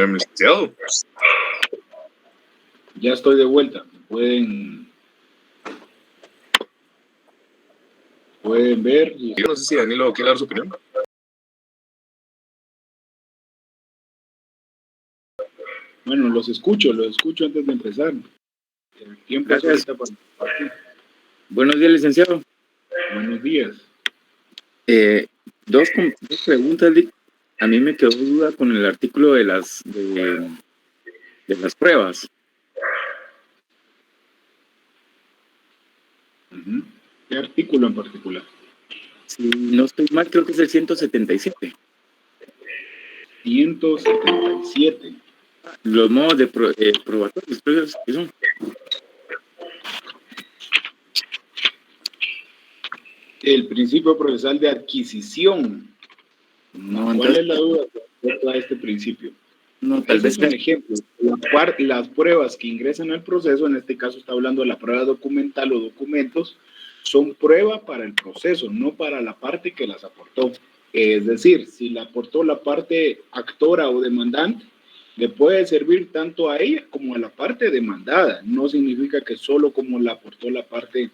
Licenciado. Ya estoy de vuelta. Pueden ver. Yo no sé si Danilo quiere dar su opinión. Bueno, los escucho antes de empezar. El tiempo es ahorita para compartir. Buenos días, licenciado. Buenos días. Dos preguntas, Lic. A mí me quedó duda con el artículo de las pruebas. ¿Qué artículo en particular? Si no estoy mal, creo que es el 177. 177. Los modos de probatorios, ¿qué son? El principio procesal de adquisición. No, ¿Cuál es la duda respecto a este principio? No, tal vez es un ejemplo. Las pruebas que ingresan al proceso, en este caso está hablando de la prueba documental o documentos, son prueba para el proceso, no para la parte que las aportó. Es decir, si la aportó la parte actora o demandante, le puede servir tanto a ella como a la parte demandada. No significa que solo como la aportó la parte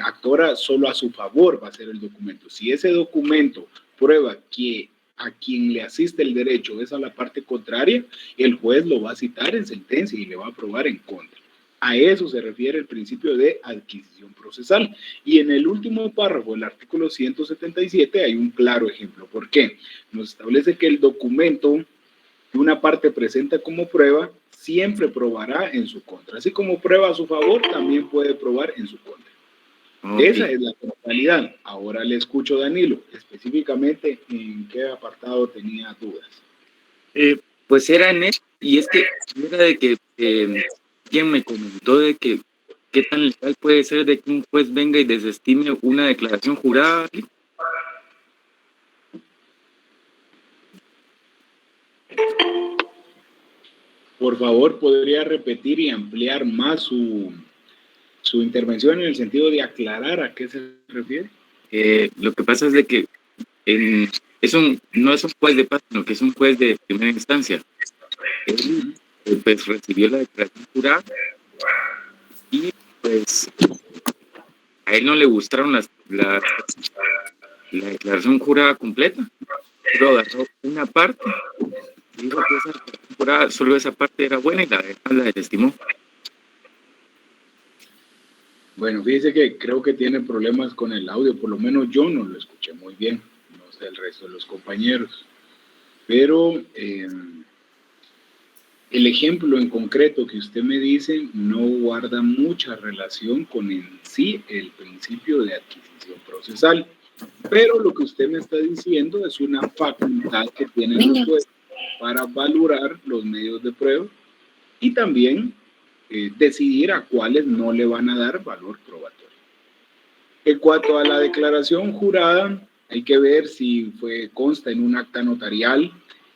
actora, solo a su favor va a ser el documento. Si ese documento prueba que a quien le asiste el derecho es a la parte contraria, el juez lo va a citar en sentencia y le va a aprobar en contra. A eso se refiere el principio de adquisición procesal. Y en el último párrafo del artículo 177 hay un claro ejemplo. ¿Por qué? Nos establece que el documento que una parte presenta como prueba siempre probará en su contra. Así como prueba a su favor, también puede probar en su contra. Okay. Esa es la totalidad. Ahora le escucho a Danilo, específicamente en qué apartado tenía dudas. Pues era en eso, y es que era de que quien me comentó de que qué tan legal puede ser de que un juez venga y desestime una declaración jurada. Por favor, ¿podría repetir y ampliar más su intervención en el sentido de aclarar a qué se refiere? Lo que pasa es de que no es un juez de paz, sino que es un juez de primera instancia. Él pues recibió la declaración jurada y pues a él no le gustaron la declaración jurada completa, pero agarró una parte, dijo que esa declaración jurada, solo esa parte era buena y la demás la desestimó. Bueno, fíjese que creo que tiene problemas con el audio, por lo menos yo no lo escuché muy bien, no sé el resto de los compañeros, pero el ejemplo en concreto que usted me dice no guarda mucha relación con en sí el principio de adquisición procesal, pero lo que usted me está diciendo es una facultad que tienen los jueces para valorar los medios de prueba y también decidir a cuáles no le van a dar valor probatorio. En cuanto a la declaración jurada, hay que ver si consta en un acta notarial,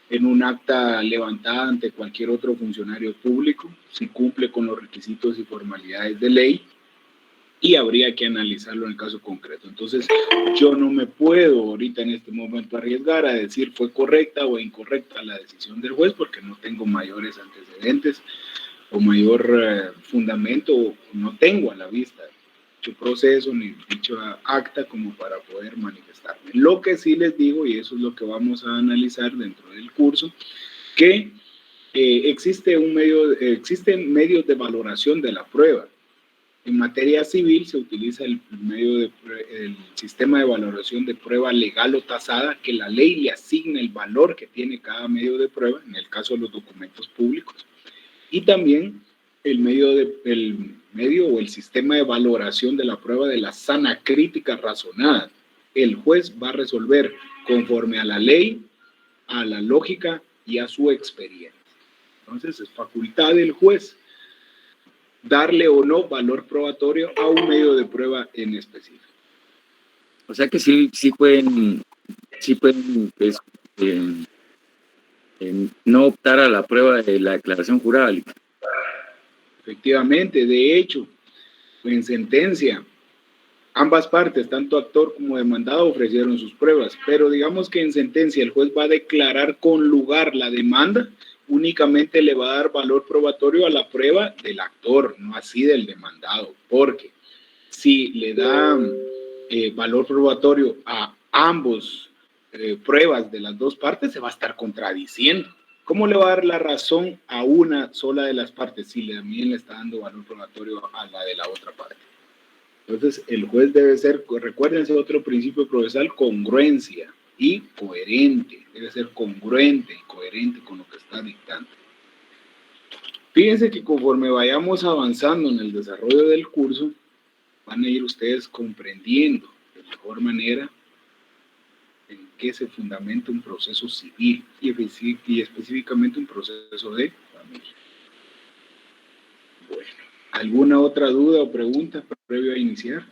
en un acta levantada ante cualquier otro funcionario público, si cumple con los requisitos y formalidades de ley, y habría que analizarlo en el caso concreto. Entonces, yo no me puedo ahorita en este momento arriesgar a decir fue correcta o incorrecta la decisión del juez porque no tengo mayores antecedentes o mayor fundamento, no tengo a la vista dicho proceso ni dicho acta como para poder manifestarme. Lo que sí les digo, y eso es lo que vamos a analizar dentro del curso, que existen medios de valoración de la prueba. En materia civil se utiliza el sistema de valoración de prueba legal o tasada, que la ley le asigna el valor que tiene cada medio de prueba, en el caso de los documentos públicos. Y también el medio o el sistema de valoración de la prueba de la sana crítica razonada. El juez va a resolver conforme a la ley, a la lógica y a su experiencia. Entonces, es facultad del juez darle o no valor probatorio a un medio de prueba en específico. O sea que sí pueden pues, no optar a la prueba de la declaración jurada. Efectivamente, de hecho, en sentencia, ambas partes, tanto actor como demandado, ofrecieron sus pruebas, pero digamos que en sentencia el juez va a declarar con lugar la demanda, únicamente le va a dar valor probatorio a la prueba del actor, no así del demandado, porque si le da valor probatorio a ambos pruebas de las dos partes, se va a estar contradiciendo. ¿Cómo le va a dar la razón a una sola de las partes si también le está dando valor probatorio a la de la otra parte? Entonces, el juez debe ser, recuérdense otro principio procesal, congruencia y coherente. Debe ser congruente y coherente con lo que está dictando. Fíjense que conforme vayamos avanzando en el desarrollo del curso, van a ir ustedes comprendiendo de mejor manera en qué se fundamenta un proceso civil y específicamente un proceso de familia. Bueno, ¿alguna otra duda o pregunta previo a iniciar?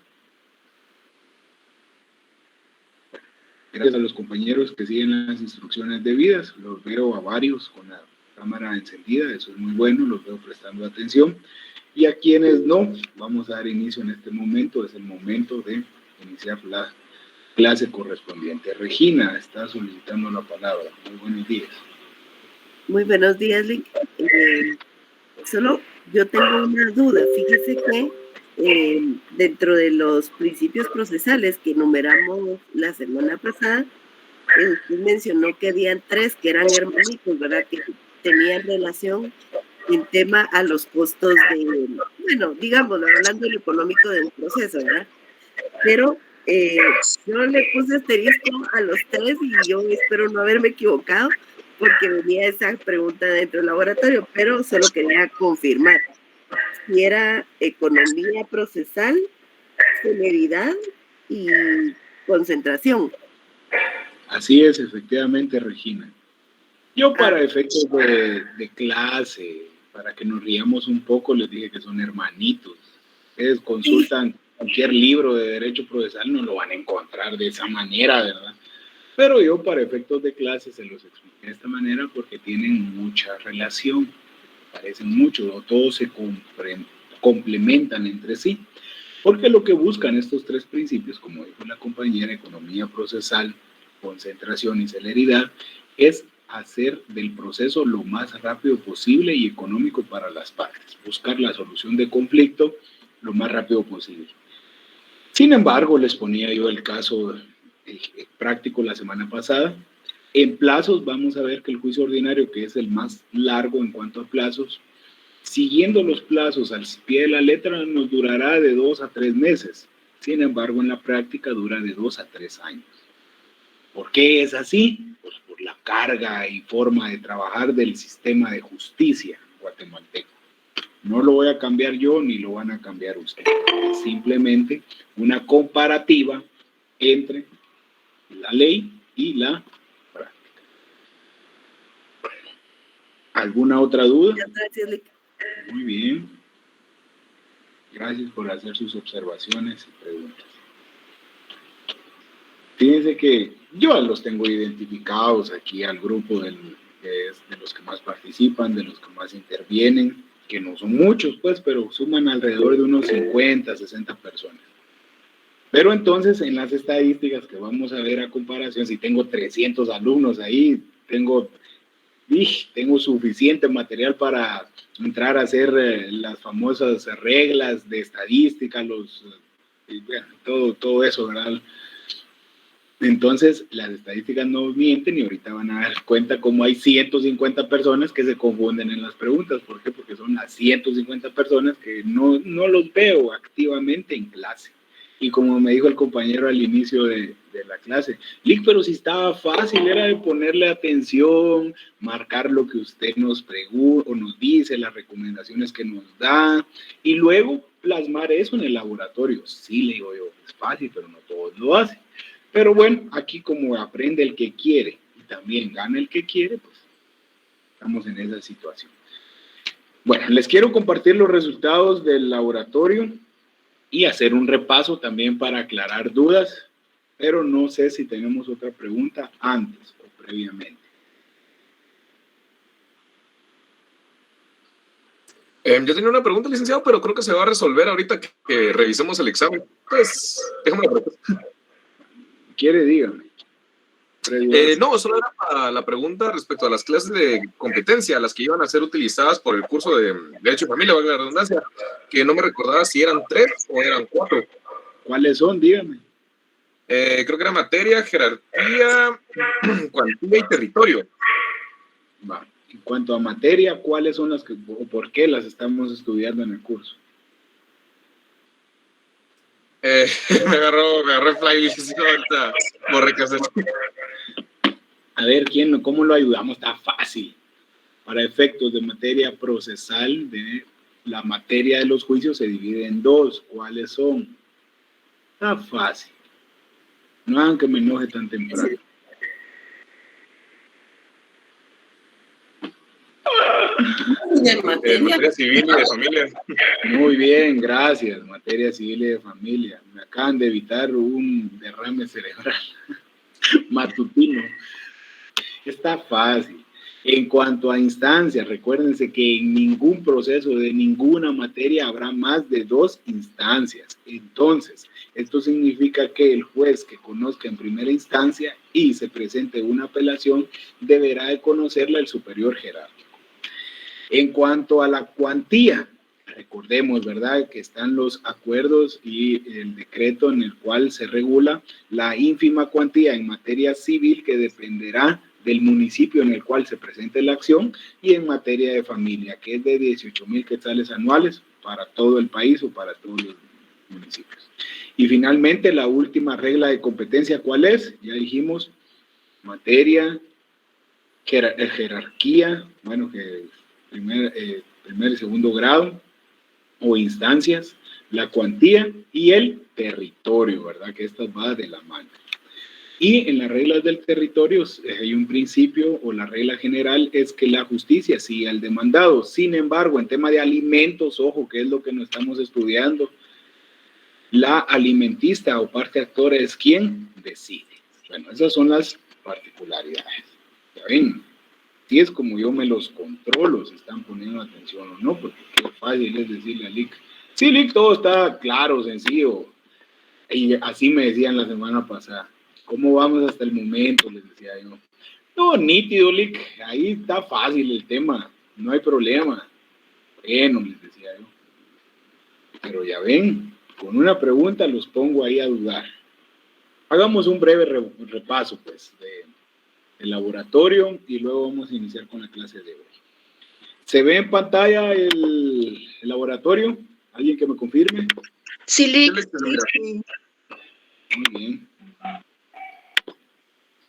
Gracias a los compañeros que siguen las instrucciones debidas. Los veo a varios con la cámara encendida, eso es muy bueno, los veo prestando atención. Y a quienes no, vamos a dar inicio en este momento, es el momento de iniciar la clase correspondiente. Regina está solicitando la palabra. Muy buenos días. Muy buenos días, Lick. Solo yo tengo una duda. Fíjese que dentro de los principios procesales que enumeramos la semana pasada, usted mencionó que habían 3 que eran hermanitos, ¿verdad? Que tenían relación en tema a los costos de, bueno, digamos, hablando de lo económico del proceso, ¿verdad? Pero yo le puse asterisco a los 3 y yo espero no haberme equivocado porque venía esa pregunta dentro del laboratorio, pero solo quería confirmar si era economía procesal, celeridad y concentración. Así es, efectivamente, Regina. Yo para efectos de clase, para que nos riamos un poco, les dije que son hermanitos. Ustedes consultan cualquier libro de derecho procesal, no lo van a encontrar de esa manera, ¿verdad? Pero yo para efectos de clase se los expliqué de esta manera porque tienen mucha relación, parecen mucho, o todos se complementan entre sí. Porque lo que buscan estos 3 principios, como dijo la compañera, economía procesal, concentración y celeridad, es hacer del proceso lo más rápido posible y económico para las partes, buscar la solución de conflicto lo más rápido posible. Sin embargo, les ponía yo el caso práctico la semana pasada. En plazos vamos a ver que el juicio ordinario, que es el más largo en cuanto a plazos, siguiendo los plazos al pie de la letra, nos durará de 2 a 3 meses. Sin embargo, en la práctica dura de 2 a 3 años. ¿Por qué es así? Pues por la carga y forma de trabajar del sistema de justicia guatemalteco. No lo voy a cambiar yo ni lo van a cambiar ustedes. Es simplemente una comparativa entre la ley y la práctica. ¿Alguna otra duda? Gracias, Lick. Muy bien. Gracias por hacer sus observaciones y preguntas. Fíjense que yo los tengo identificados aquí al grupo de los que más participan, de los que más intervienen, que no son muchos, pues, pero suman alrededor de unos 50, 60 personas. Pero entonces, en las estadísticas que vamos a ver a comparación, si tengo 300 alumnos ahí, tengo suficiente material para entrar a hacer las famosas reglas de estadística, todo eso, ¿verdad? Entonces, las estadísticas no mienten y ahorita van a dar cuenta cómo hay 150 personas que se confunden en las preguntas. ¿Por qué? Porque son las 150 personas que no los veo activamente en clase. Y como me dijo el compañero al inicio de la clase, Lick, pero si estaba fácil, era de ponerle atención, marcar lo que usted nos pregunta o nos dice, las recomendaciones que nos da, y luego plasmar eso en el laboratorio. Sí, le digo yo, es fácil, pero no todos lo hacen. Pero bueno, aquí como aprende el que quiere y también gana el que quiere, pues estamos en esa situación. Bueno, les quiero compartir los resultados del laboratorio y hacer un repaso también para aclarar dudas, pero no sé si tenemos otra pregunta antes o previamente. Yo tenía una pregunta, licenciado, pero creo que se va a resolver ahorita que revisemos el examen. Pues, déjame la pregunta. ¿Quiere? Dígame. No, solo era para la pregunta respecto a las clases de competencia, las que iban a ser utilizadas por el curso de Derecho de Familia, valga la redundancia, que no me recordaba si eran 3 o eran 4. ¿Cuáles son? Dígame. Creo que era materia, jerarquía, cuantía y territorio. Va. En cuanto a materia, ¿cuáles son las que, o por qué las estamos estudiando en el curso? Me agarró el fly ahorita, A ver, ¿cómo lo ayudamos? Está fácil. Para efectos de materia procesal, la materia de los juicios se divide en 2. ¿Cuáles son? Está fácil. No hagan que me enoje tan temprano. Materia civil y de familia. Muy bien, gracias. Materia civil y de familia. Me acaban de evitar un derrame cerebral matutino. Está fácil. En cuanto a instancias, recuérdense que en ningún proceso de ninguna materia habrá más de 2 instancias. Entonces, esto significa que el juez que conozca en primera instancia y se presente una apelación deberá de conocerla el superior jerárquico. En cuanto a la cuantía, recordemos, ¿verdad?, que están los acuerdos y el decreto en el cual se regula la ínfima cuantía en materia civil que dependerá del municipio en el cual se presente la acción, y en materia de familia, que es de 18,000 quetzales anuales para todo el país o para todos los municipios. Y finalmente, la última regla de competencia, ¿cuál es? Ya dijimos, materia, jerarquía, bueno, que primer y segundo grado, o instancias, la cuantía y el territorio, ¿verdad? Que estas va de la mano. Y en las reglas del territorio hay un principio, o la regla general es que la justicia sigue al demandado. Sin embargo, en tema de alimentos, ojo, que es lo que nos estamos estudiando, la alimentista o parte actora es quien decide. Bueno, esas son las particularidades. ¿Ya ven? Si es como yo me los controlo, si están poniendo atención o no, porque qué fácil es decirle a Lick. Sí, Lick, todo está claro, sencillo. Y así me decían la semana pasada. ¿Cómo vamos hasta el momento? Les decía yo. No, nítido, Lick. Ahí está fácil el tema. No hay problema. Bueno, les decía yo. Pero ya ven, con una pregunta los pongo ahí a dudar. Hagamos un breve repaso, pues, del laboratorio y luego vamos a iniciar con la clase de hoy. ¿Se ve en pantalla el laboratorio? ¿Alguien que me confirme? Sí, Lick. Muy bien.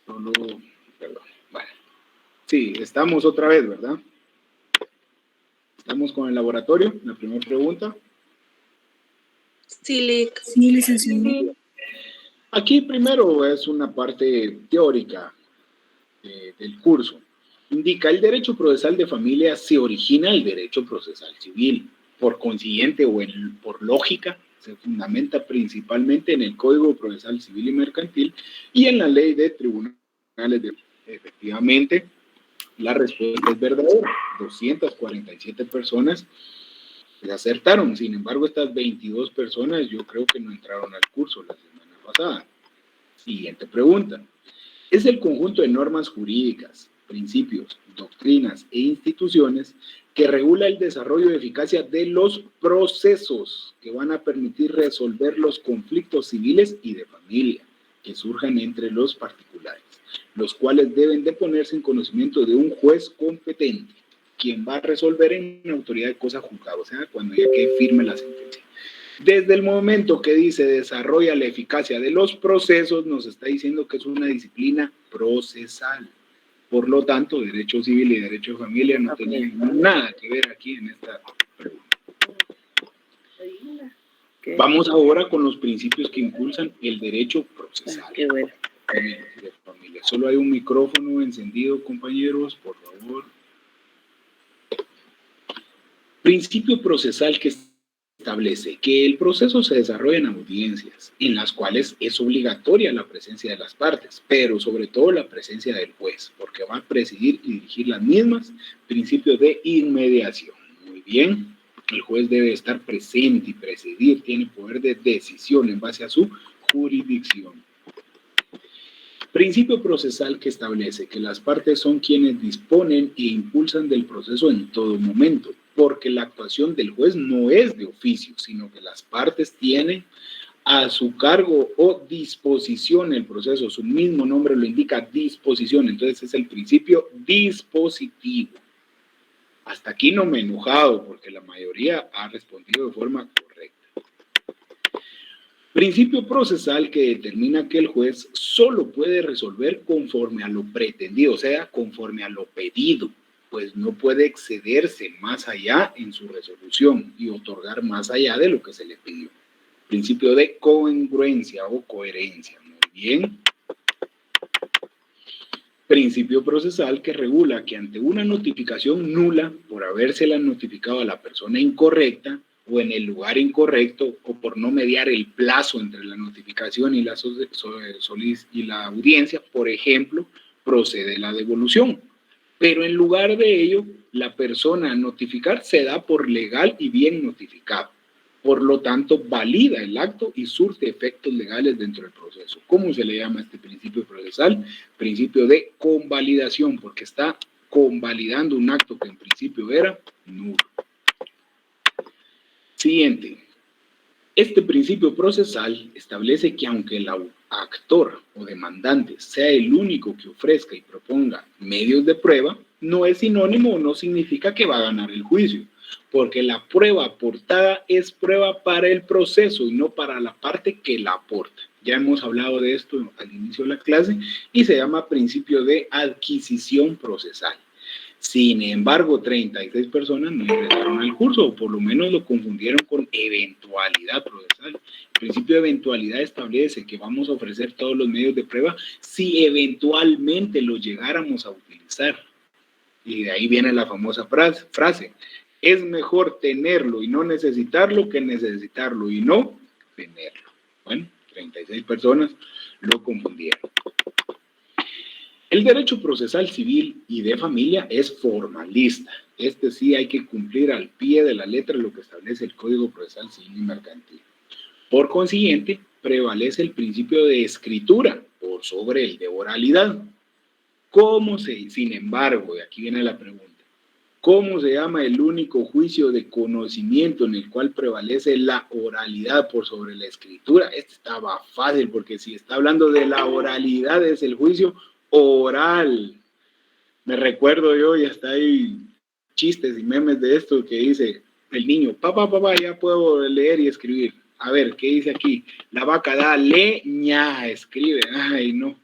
Perdón. Bueno. Sí, estamos otra vez, ¿verdad? Estamos con el laboratorio. La primera pregunta. Sí, Lick. Sí, licenciado. Aquí primero es una parte teórica del curso. Indica: el derecho procesal de familia se origina del derecho procesal civil. Por consiguiente, o por lógica, se fundamenta principalmente en el Código Procesal Civil y Mercantil y en la Ley de Tribunales de... Efectivamente, la respuesta es verdadera. 247 personas se acertaron. Sin embargo, estas 22 personas yo creo que no entraron al curso la semana pasada. Siguiente pregunta. Es el conjunto de normas jurídicas, principios, doctrinas e instituciones que regula el desarrollo y eficacia de los procesos que van a permitir resolver los conflictos civiles y de familia que surjan entre los particulares, los cuales deben de ponerse en conocimiento de un juez competente, quien va a resolver en autoridad de cosa juzgada, o sea, cuando ya quede firme la sentencia. Desde el momento que dice desarrolla la eficacia de los procesos, nos está diciendo que es una disciplina procesal. Por lo tanto, derecho civil y derecho de familia no tienen nada que ver aquí en esta pregunta. Vamos ahora con los principios que impulsan el derecho procesal. Qué bueno. De familia. Solo hay un micrófono encendido, compañeros, por favor. Principio procesal que establece que el proceso se desarrolla en audiencias, en las cuales es obligatoria la presencia de las partes, pero sobre todo la presencia del juez, porque va a presidir y dirigir las mismas. Principio de inmediación. Muy bien, el juez debe estar presente y presidir, tiene poder de decisión en base a su jurisdicción. Principio procesal que establece que las partes son quienes disponen e impulsan del proceso en todo momento, porque la actuación del juez no es de oficio, sino que las partes tienen a su cargo o disposición el proceso. Su mismo nombre lo indica, disposición. Entonces es el principio dispositivo. Hasta aquí no me he enojado porque la mayoría ha respondido de forma correcta. Principio procesal que determina que el juez solo puede resolver conforme a lo pretendido, o sea, conforme a lo pedido, pues no puede excederse más allá en su resolución y otorgar más allá de lo que se le pidió. Principio de congruencia o coherencia. Muy bien. Principio procesal que regula que ante una notificación nula por habérsela notificado a la persona incorrecta o en el lugar incorrecto o por no mediar el plazo entre la notificación y la audiencia, por ejemplo, procede la devolución. Pero en lugar de ello, la persona a notificar se da por legal y bien notificado. Por lo tanto, valida el acto y surte efectos legales dentro del proceso. ¿Cómo se le llama este principio procesal? Principio de convalidación, porque está convalidando un acto que en principio era nulo. Siguiente. Este principio procesal establece que aunque el actor o demandante sea el único que ofrezca y proponga medios de prueba, no es sinónimo o no significa que va a ganar el juicio, porque la prueba aportada es prueba para el proceso y no para la parte que la aporta. Ya hemos hablado de esto al inicio de la clase y se llama principio de adquisición procesal. Sin embargo, 36 personas no ingresaron al curso, o por lo menos lo confundieron con eventualidad procesal. El principio de eventualidad establece que vamos a ofrecer todos los medios de prueba si eventualmente los llegáramos a utilizar. Y de ahí viene la famosa frase, es mejor tenerlo y no necesitarlo que necesitarlo y no tenerlo. Bueno, 36 personas lo confundieron. El derecho procesal civil y de familia es formalista. Este sí hay que cumplir al pie de la letra lo que establece el Código Procesal Civil y Mercantil. Por consiguiente, prevalece el principio de escritura por sobre el de oralidad. Sin embargo, y aquí viene la pregunta, ¿cómo se llama el único juicio de conocimiento en el cual prevalece la oralidad por sobre la escritura? Este estaba fácil porque si está hablando de la oralidad es el juicio oral. Me recuerdo yo y hasta hay chistes y memes de esto que dice el niño, papá, ya puedo leer y escribir. A ver, ¿qué dice aquí? La vaca da leña, escribe. Ay, no.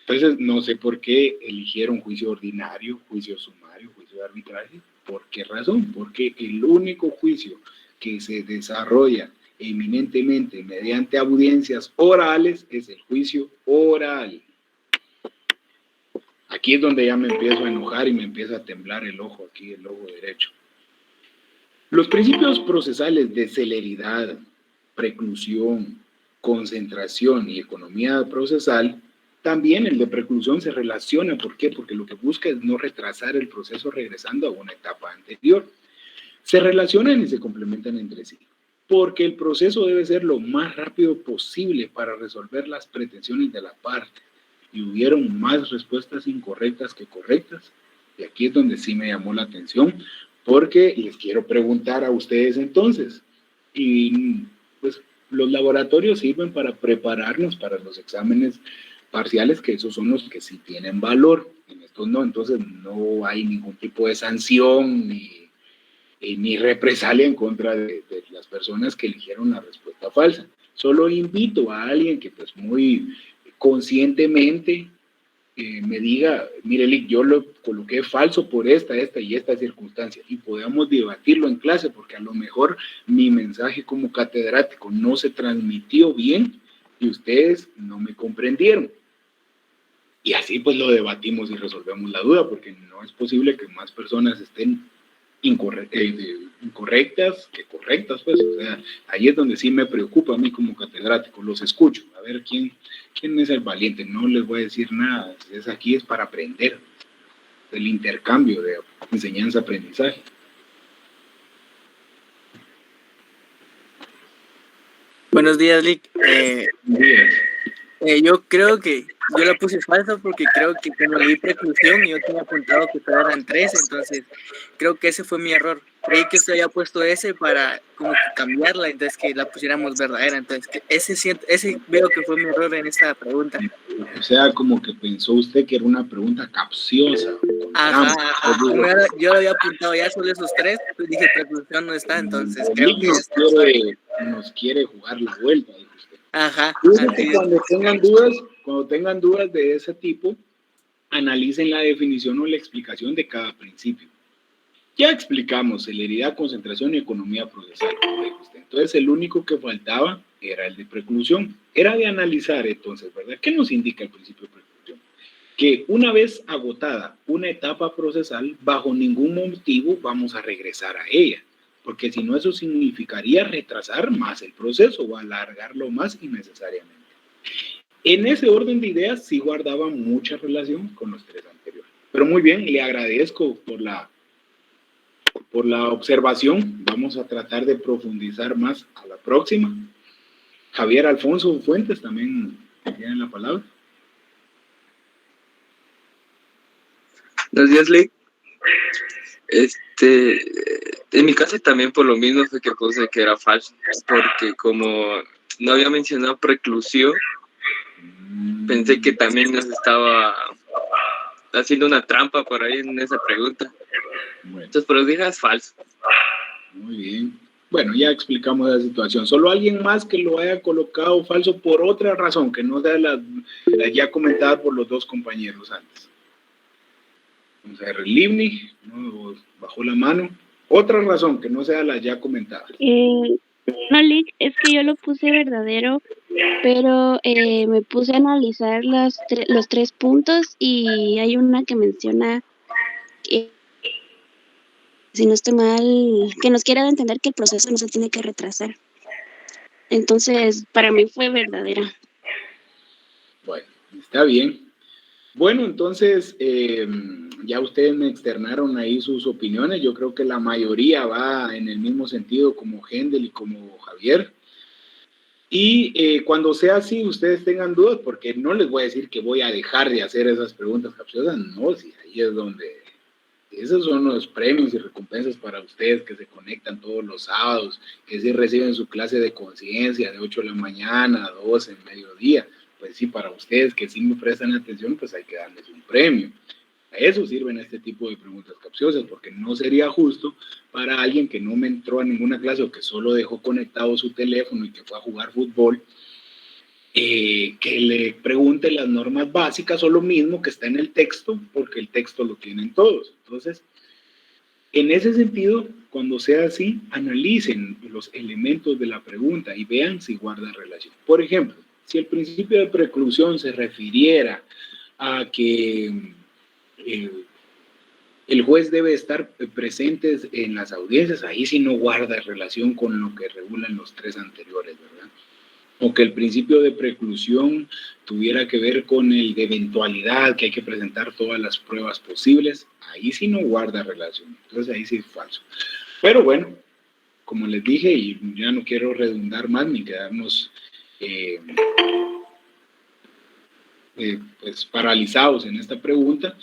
Entonces, no sé por qué eligieron juicio ordinario, juicio sumario, juicio de arbitraje. ¿Por qué razón? Porque el único juicio que se desarrolla eminentemente mediante audiencias orales es el juicio oral. Aquí es donde ya me empiezo a enojar y me empieza a temblar el ojo aquí, el ojo derecho. Los principios procesales de celeridad, preclusión, concentración y economía procesal, también el de preclusión se relaciona. ¿Por qué? Porque lo que busca es no retrasar el proceso regresando a una etapa anterior. Se relacionan y se complementan entre sí, porque el proceso debe ser lo más rápido posible para resolver las pretensiones de la parte. Y hubieron más respuestas incorrectas que correctas. Y aquí es donde sí me llamó la atención, porque les quiero preguntar a ustedes entonces. Y pues los laboratorios sirven para prepararnos para los exámenes parciales, que esos son los que sí tienen valor. En estos no, entonces no hay ningún tipo de sanción ni represalia en contra de las personas que eligieron la respuesta falsa. Solo invito a alguien que pues muy conscientemente me diga, mire, Lick, yo lo coloqué falso por esta y esta circunstancia, y podamos debatirlo en clase, porque a lo mejor mi mensaje como catedrático no se transmitió bien y ustedes no me comprendieron. Y así pues lo debatimos y resolvemos la duda, porque no es posible que más personas estén incorrectas que correctas, pues. O sea, ahí es donde sí me preocupa a mí como catedrático. Los escucho, a ver quién es el valiente. No les voy a decir nada, aquí es para aprender, el intercambio de enseñanza-aprendizaje. Buenos días, Lick. Yo creo que yo la puse falsa porque creo que como leí preclusión yo tenía apuntado que solo eran 3, entonces creo que ese fue mi error. Creí que usted había puesto ese para como que cambiarla, entonces que la pusiéramos verdadera, entonces que ese veo que fue mi error en esta pregunta. O sea, como que pensó usted que era una pregunta capciosa. Ajá. Yo lo había apuntado ya solo esos 3, pues dije preclusión no está, entonces creo que nos quiere jugar la vuelta, dijo usted. Ajá. Cuando tengan dudas de ese tipo, analicen la definición o la explicación de cada principio. Ya explicamos celeridad, concentración y economía procesal, como dijo usted. Entonces, el único que faltaba era el de preclusión. Era de analizar, entonces, ¿verdad? ¿Qué nos indica el principio de preclusión? Que una vez agotada una etapa procesal, bajo ningún motivo vamos a regresar a ella, porque si no, eso significaría retrasar más el proceso o alargarlo más innecesariamente. En ese orden de ideas sí guardaba mucha relación con los 3 anteriores. Pero muy bien, le agradezco por la observación. Vamos a tratar de profundizar más a la próxima. Javier Alfonso Fuentes también tiene la palabra. Buenos días, Lick. En mi caso también por lo mismo fue que puse que era falso, porque como no había mencionado preclusión, pensé que también nos estaba haciendo una trampa por ahí en esa pregunta. Bueno. Entonces, pero dije, es falso. Muy bien. Bueno, ya explicamos la situación. Solo alguien más que lo haya colocado falso por otra razón, que no sea la ya comentada por los 2 compañeros antes. Vamos a ver, Livni, ¿no? Bajó la mano. Otra razón que no sea la ya comentada. No, Lick, es que yo lo puse verdadero, pero me puse a analizar los 3 puntos y hay una que menciona que, si no estoy mal, que nos quiere entender que el proceso no se tiene que retrasar. Entonces, para mí fue verdadera. Bueno, está bien. Bueno, entonces, ya ustedes me externaron ahí sus opiniones. Yo creo que la mayoría va en el mismo sentido como Hendel y como Javier. Y cuando sea así, ustedes tengan dudas, porque no les voy a decir que voy a dejar de hacer esas preguntas capciosas. No, sí, ahí es donde... Esos son los premios y recompensas para ustedes que se conectan todos los sábados, que sí reciben su clase de conciencia de 8 de la mañana a 12 en mediodía. Pues sí, para ustedes que sí me prestan atención, pues hay que darles un premio. A eso sirven este tipo de preguntas capciosas, porque no sería justo para alguien que no me entró a ninguna clase o que solo dejó conectado su teléfono y que fue a jugar fútbol, que le pregunte las normas básicas o lo mismo que está en el texto, porque el texto lo tienen todos. Entonces, en ese sentido, cuando sea así, analicen los elementos de la pregunta y vean si guardan relación. Por ejemplo, si el principio de preclusión se refiriera a que el juez debe estar presente en las audiencias, ahí sí no guarda relación con lo que regulan los 3 anteriores, ¿verdad? O que el principio de preclusión tuviera que ver con el de eventualidad, que hay que presentar todas las pruebas posibles, ahí sí no guarda relación. Entonces ahí sí es falso. Pero bueno, como les dije, y ya no quiero redundar más ni quedarnos pues paralizados en esta pregunta,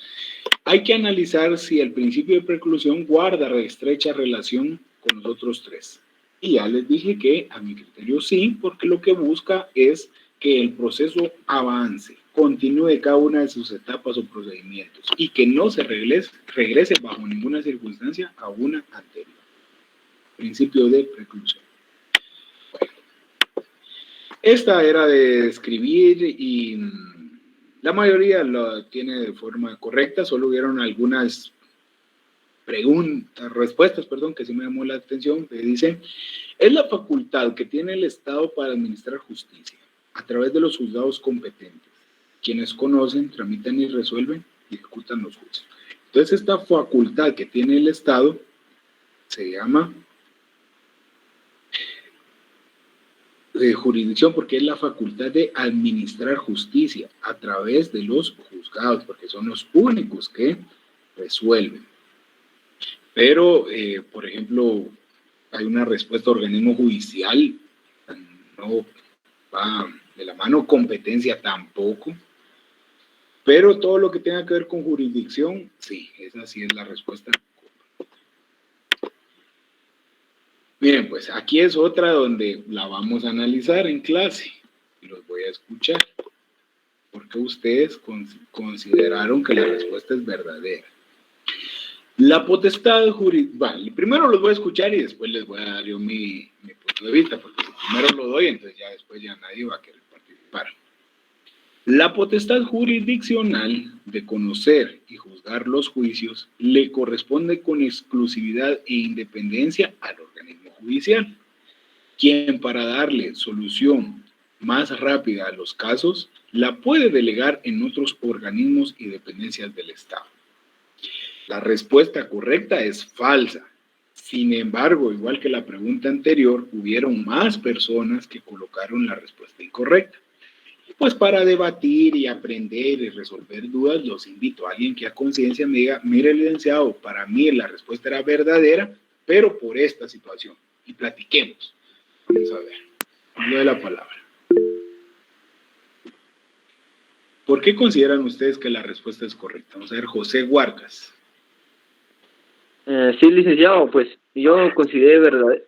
hay que analizar si el principio de preclusión guarda estrecha relación con los otros 3. Y ya les dije que a mi criterio sí, porque lo que busca es que el proceso avance, continúe cada una de sus etapas o procedimientos y que no se regrese bajo ninguna circunstancia a una anterior. Principio de preclusión. Bueno, esta era de escribir y la mayoría lo tiene de forma correcta, solo hubieron algunas respuestas, que sí me llamó la atención, que dicen, es la facultad que tiene el Estado para administrar justicia a través de los juzgados competentes, quienes conocen, tramitan y resuelven y ejecutan los juicios. Entonces, esta facultad que tiene el Estado se llama jurisdicción porque es la facultad de administrar justicia a través de los juzgados, porque son los únicos que resuelven. Pero, por ejemplo, hay una respuesta de organismo judicial, no va de la mano, competencia tampoco. Pero todo lo que tenga que ver con jurisdicción, sí, esa sí es la respuesta. Miren, pues aquí es otra donde la vamos a analizar en clase. Y los voy a escuchar. Porque ustedes consideraron que la respuesta es verdadera. La potestad jurídica. Vale, primero los voy a escuchar y después les voy a dar yo mi punto de vista, porque si primero lo doy, entonces ya después ya nadie va a querer participar. La potestad jurisdiccional de conocer y juzgar los juicios le corresponde con exclusividad e independencia al organismo judicial, quien para darle solución más rápida a los casos la puede delegar en otros organismos y dependencias del Estado. La respuesta correcta es falsa. Sin embargo, igual que la pregunta anterior, hubieron más personas que colocaron la respuesta incorrecta. Pues para debatir y aprender y resolver dudas, los invito a alguien que a conciencia me diga, mire, licenciado, para mí la respuesta era verdadera, pero por esta situación. Y platiquemos. Vamos a ver. Le doy la palabra. ¿Por qué consideran ustedes que la respuesta es correcta? Vamos a ver, José Huarcas. Sí, licenciado, pues yo consideré verdad.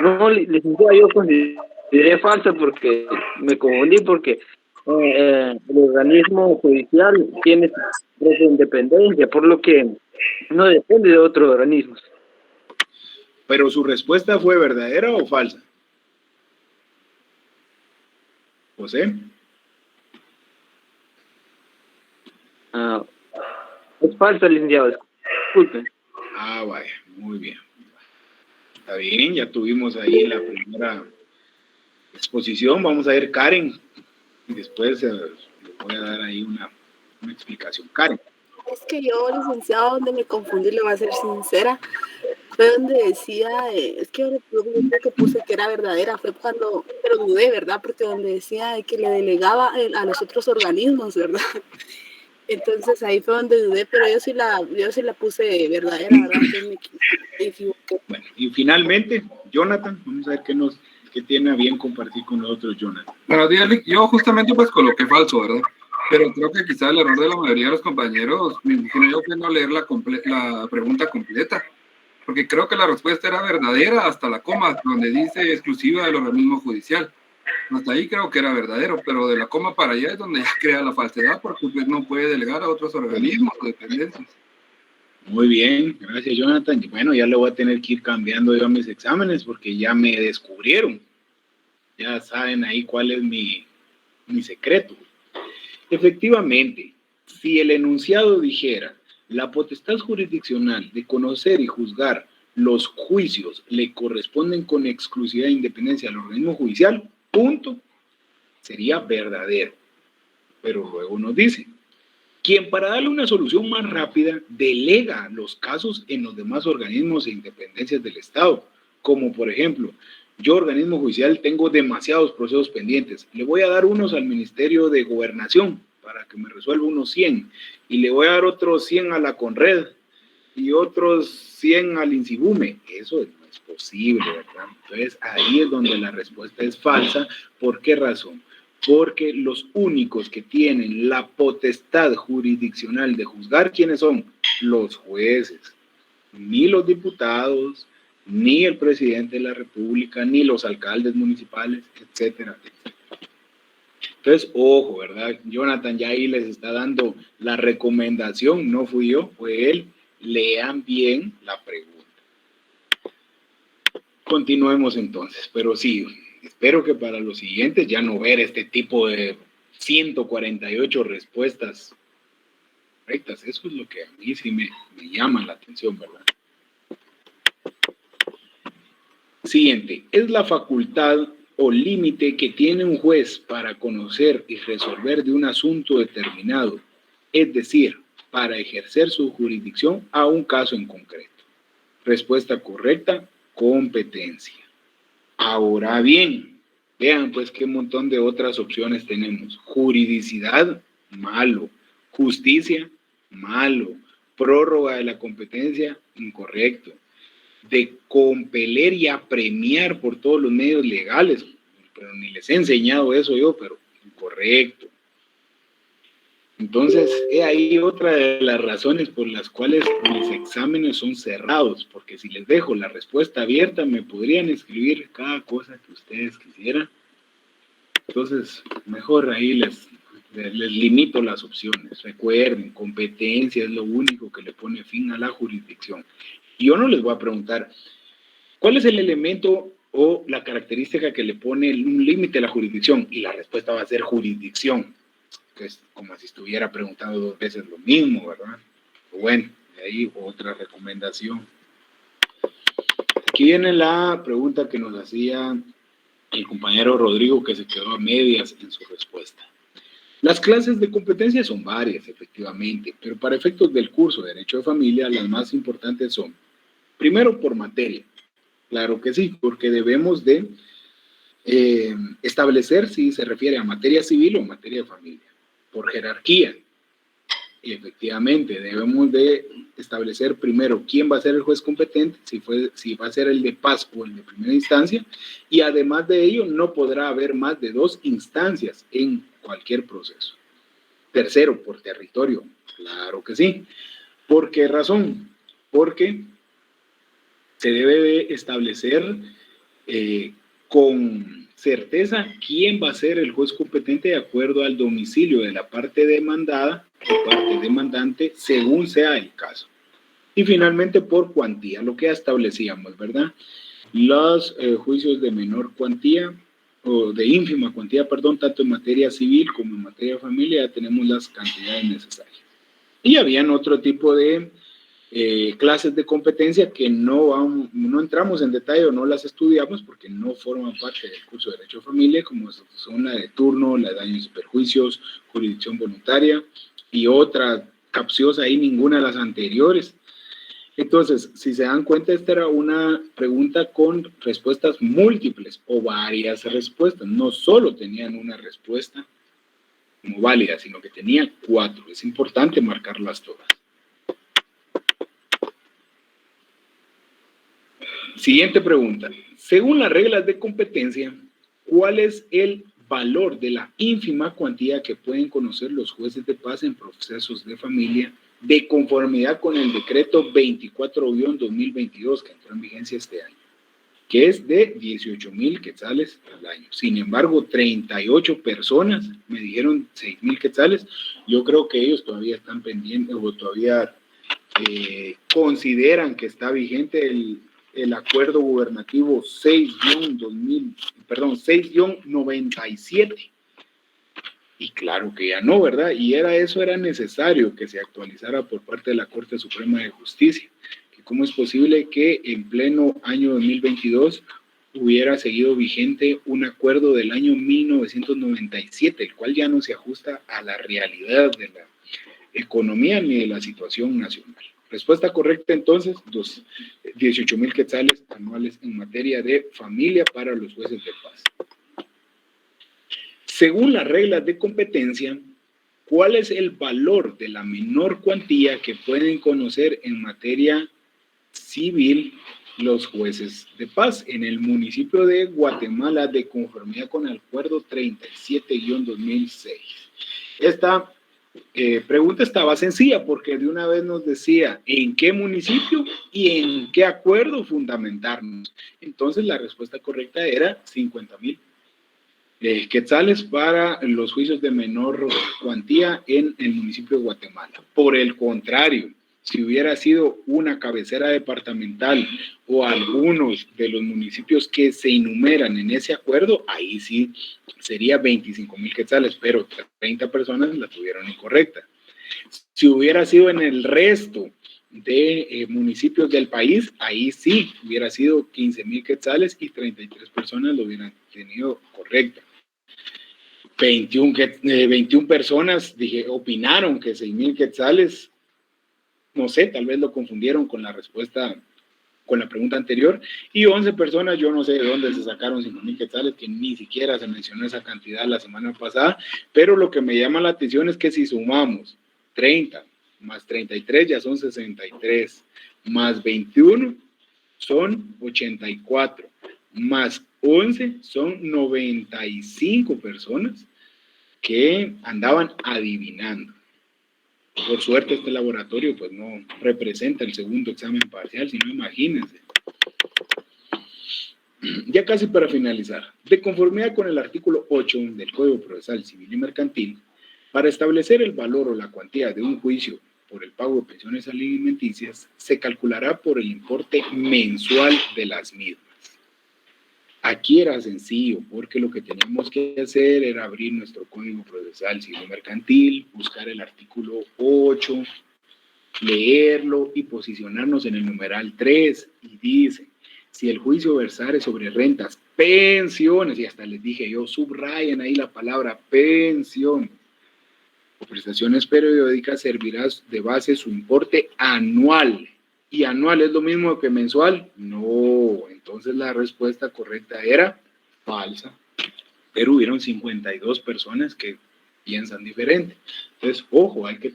No, licenciado, yo consideré falsa porque me confundí porque el organismo judicial tiene su propia independencia, por lo que no depende de otros organismos. ¿Pero su respuesta fue verdadera o falsa? José. Es falsa, licenciado, disculpen. Vaya, muy bien. Está bien, ya tuvimos ahí la primera exposición. Vamos a ver Karen y después les voy a dar ahí una explicación. Karen. Es que yo, licenciado, donde me confundí, le voy a ser sincera, fue donde decía, es que ahora lo que puse que era verdadera, fue cuando, pero dudé, ¿verdad? Porque donde decía que le delegaba a los otros organismos, ¿verdad? Entonces ahí fue donde dudé, pero yo sí la puse verdadera, ¿verdad? Entonces me equivoqué. Bueno, y finalmente, Jonathan, vamos a ver qué tiene a bien compartir con nosotros, Jonathan. Bueno, yo justamente pues coloqué falso, ¿verdad? Pero creo que quizá el error de la mayoría de los compañeros, me imagino yo, fue no leer la pregunta completa, porque creo que la respuesta era verdadera hasta la coma, donde dice exclusiva del organismo judicial. Hasta ahí creo que era verdadero, pero de la coma para allá es donde ya crea la falsedad, porque pues no puede delegar a otros organismos o dependencias. Muy bien, gracias, Jonathan. Y bueno, ya le voy a tener que ir cambiando yo mis exámenes porque ya me descubrieron. Ya saben ahí cuál es mi secreto. Efectivamente, si el enunciado dijera la potestad jurisdiccional de conocer y juzgar los juicios le corresponden con exclusividad e independencia al organismo judicial, punto, sería verdadero. Pero luego nos dice, quien para darle una solución más rápida delega los casos en los demás organismos e independencias del Estado, como por ejemplo, yo organismo judicial tengo demasiados procesos pendientes, le voy a dar unos al Ministerio de Gobernación para que me resuelva unos 100 y le voy a dar otros 100 a la Conred y otros 100 al Insibume. Eso no es posible, ¿verdad? Entonces ahí es donde la respuesta es falsa. ¿Por qué razón? Porque los únicos que tienen la potestad jurisdiccional de juzgar, ¿quiénes son? Los jueces, ni los diputados, ni el presidente de la República, ni los alcaldes municipales, etcétera, etcétera. Entonces, ojo, ¿verdad? Jonathan ya ahí les está dando la recomendación, no fui yo, fue él. Lean bien la pregunta. Continuemos entonces, pero sí, espero que para los siguientes ya no ver este tipo de 148 respuestas correctas. Eso es lo que a mí sí me llama la atención, ¿verdad? Siguiente, es la facultad o límite que tiene un juez para conocer y resolver de un asunto determinado, es decir, para ejercer su jurisdicción a un caso en concreto. Respuesta correcta, competencia. Ahora bien, vean pues qué montón de otras opciones tenemos. Juridicidad, malo. Justicia, malo. Prórroga de la competencia, incorrecto. De compeler y apremiar por todos los medios legales, pero ni les he enseñado eso yo, pero incorrecto. Entonces, he ahí otra de las razones por las cuales mis exámenes son cerrados, porque si les dejo la respuesta abierta, me podrían escribir cada cosa que ustedes quisieran. Entonces, mejor ahí les limito las opciones. Recuerden, competencia es lo único que le pone fin a la jurisdicción. Y yo no les voy a preguntar, ¿cuál es el elemento o la característica que le pone un límite a la jurisdicción? Y la respuesta va a ser jurisdicción, que es como si estuviera preguntando 2 veces lo mismo, ¿verdad? Bueno, de ahí otra recomendación. Aquí viene la pregunta que nos hacía el compañero Rodrigo, que se quedó a medias en su respuesta. Las clases de competencia son varias, efectivamente, pero para efectos del curso de Derecho de Familia, las más importantes son, primero, por materia. Claro que sí, porque debemos de establecer si se refiere a materia civil o materia de familia. Por jerarquía, efectivamente, debemos de establecer primero quién va a ser el juez competente, si va a ser el de paz o el de primera instancia, y además de ello no podrá haber más de 2 instancias en cualquier proceso. Tercero, por territorio, claro que sí. ¿Por qué razón? Porque se debe de establecer con certeza quién va a ser el juez competente de acuerdo al domicilio de la parte demandada o parte demandante, según sea el caso. Y finalmente por cuantía, lo que ya establecíamos, ¿verdad? Los juicios de menor cuantía o de ínfima cuantía, perdón, tanto en materia civil como en materia de familia, ya tenemos las cantidades necesarias. Y habían otro tipo de clases de competencia que no entramos en detalle o no las estudiamos porque no forman parte del curso de Derecho de Familia, como son la de turno, la de daños y perjuicios, jurisdicción voluntaria y otra capciosa ahí, ninguna de las anteriores. Entonces, si se dan cuenta, esta era una pregunta con respuestas múltiples o varias respuestas. No solo tenían una respuesta como válida, sino que tenían 4. Es importante marcarlas todas. Siguiente pregunta. Según las reglas de competencia, ¿cuál es el valor de la ínfima cuantía que pueden conocer los jueces de paz en procesos de familia de conformidad con el decreto 24-2022 que entró en vigencia este año, que es de 18,000 quetzales al año? Sin embargo, 38 personas me dijeron 6,000 quetzales. Yo creo que ellos todavía están pendientes o todavía consideran que está vigente el acuerdo gubernativo 6-97. Y claro que ya no, ¿verdad? Y eso era necesario que se actualizara por parte de la Corte Suprema de Justicia. Que ¿cómo es posible que en pleno año 2022 hubiera seguido vigente un acuerdo del año 1997, el cual ya no se ajusta a la realidad de la economía ni de la situación nacional? Respuesta correcta, entonces, 18,000 quetzales anuales en materia de familia para los jueces de paz. Según las reglas de competencia, ¿cuál es el valor de la menor cuantía que pueden conocer en materia civil los jueces de paz en el municipio de Guatemala de conformidad con el acuerdo 37-2006? Esta pregunta estaba sencilla porque de una vez nos decía en qué municipio y en qué acuerdo fundamentarnos. Entonces la respuesta correcta era 50,000 quetzales para los juicios de menor cuantía en el municipio de Guatemala. Por el contrario, si hubiera sido una cabecera departamental o algunos de los municipios que se enumeran en ese acuerdo, ahí sí sería 25,000 quetzales, pero 30 personas la tuvieron incorrecta. Si hubiera sido en el resto de municipios del país, ahí sí hubiera sido 15,000 quetzales y 33 personas lo hubieran tenido correcta. 21 personas opinaron que 6,000 quetzales, no sé, tal vez lo confundieron con la respuesta, con la pregunta anterior, y 11 personas, yo no sé de dónde se sacaron 5,000 quetzales, que ni siquiera se mencionó esa cantidad la semana pasada, pero lo que me llama la atención es que si sumamos 30 más 33 ya son 63, más 21 son 84, más 11 son 95 personas que andaban adivinando. Por suerte este laboratorio pues no representa el segundo examen parcial, sino imagínense. Ya casi para finalizar, de conformidad con el artículo 8 del Código Procesal Civil y Mercantil, para establecer el valor o la cuantía de un juicio por el pago de pensiones alimenticias, se calculará por el importe mensual de las mismas. Aquí era sencillo, porque lo que teníamos que hacer era abrir nuestro Código Procesal Civil y Mercantil, buscar el artículo 8, leerlo y posicionarnos en el numeral 3, y dice: si el juicio versare sobre rentas, pensiones, y hasta les dije yo, subrayen ahí la palabra pensión, o prestaciones periódicas, servirá de base su importe anual. ¿Y anual es lo mismo que mensual? No, entonces la respuesta correcta era falsa. Pero hubieron 52 personas que piensan diferente. Entonces, ojo, hay que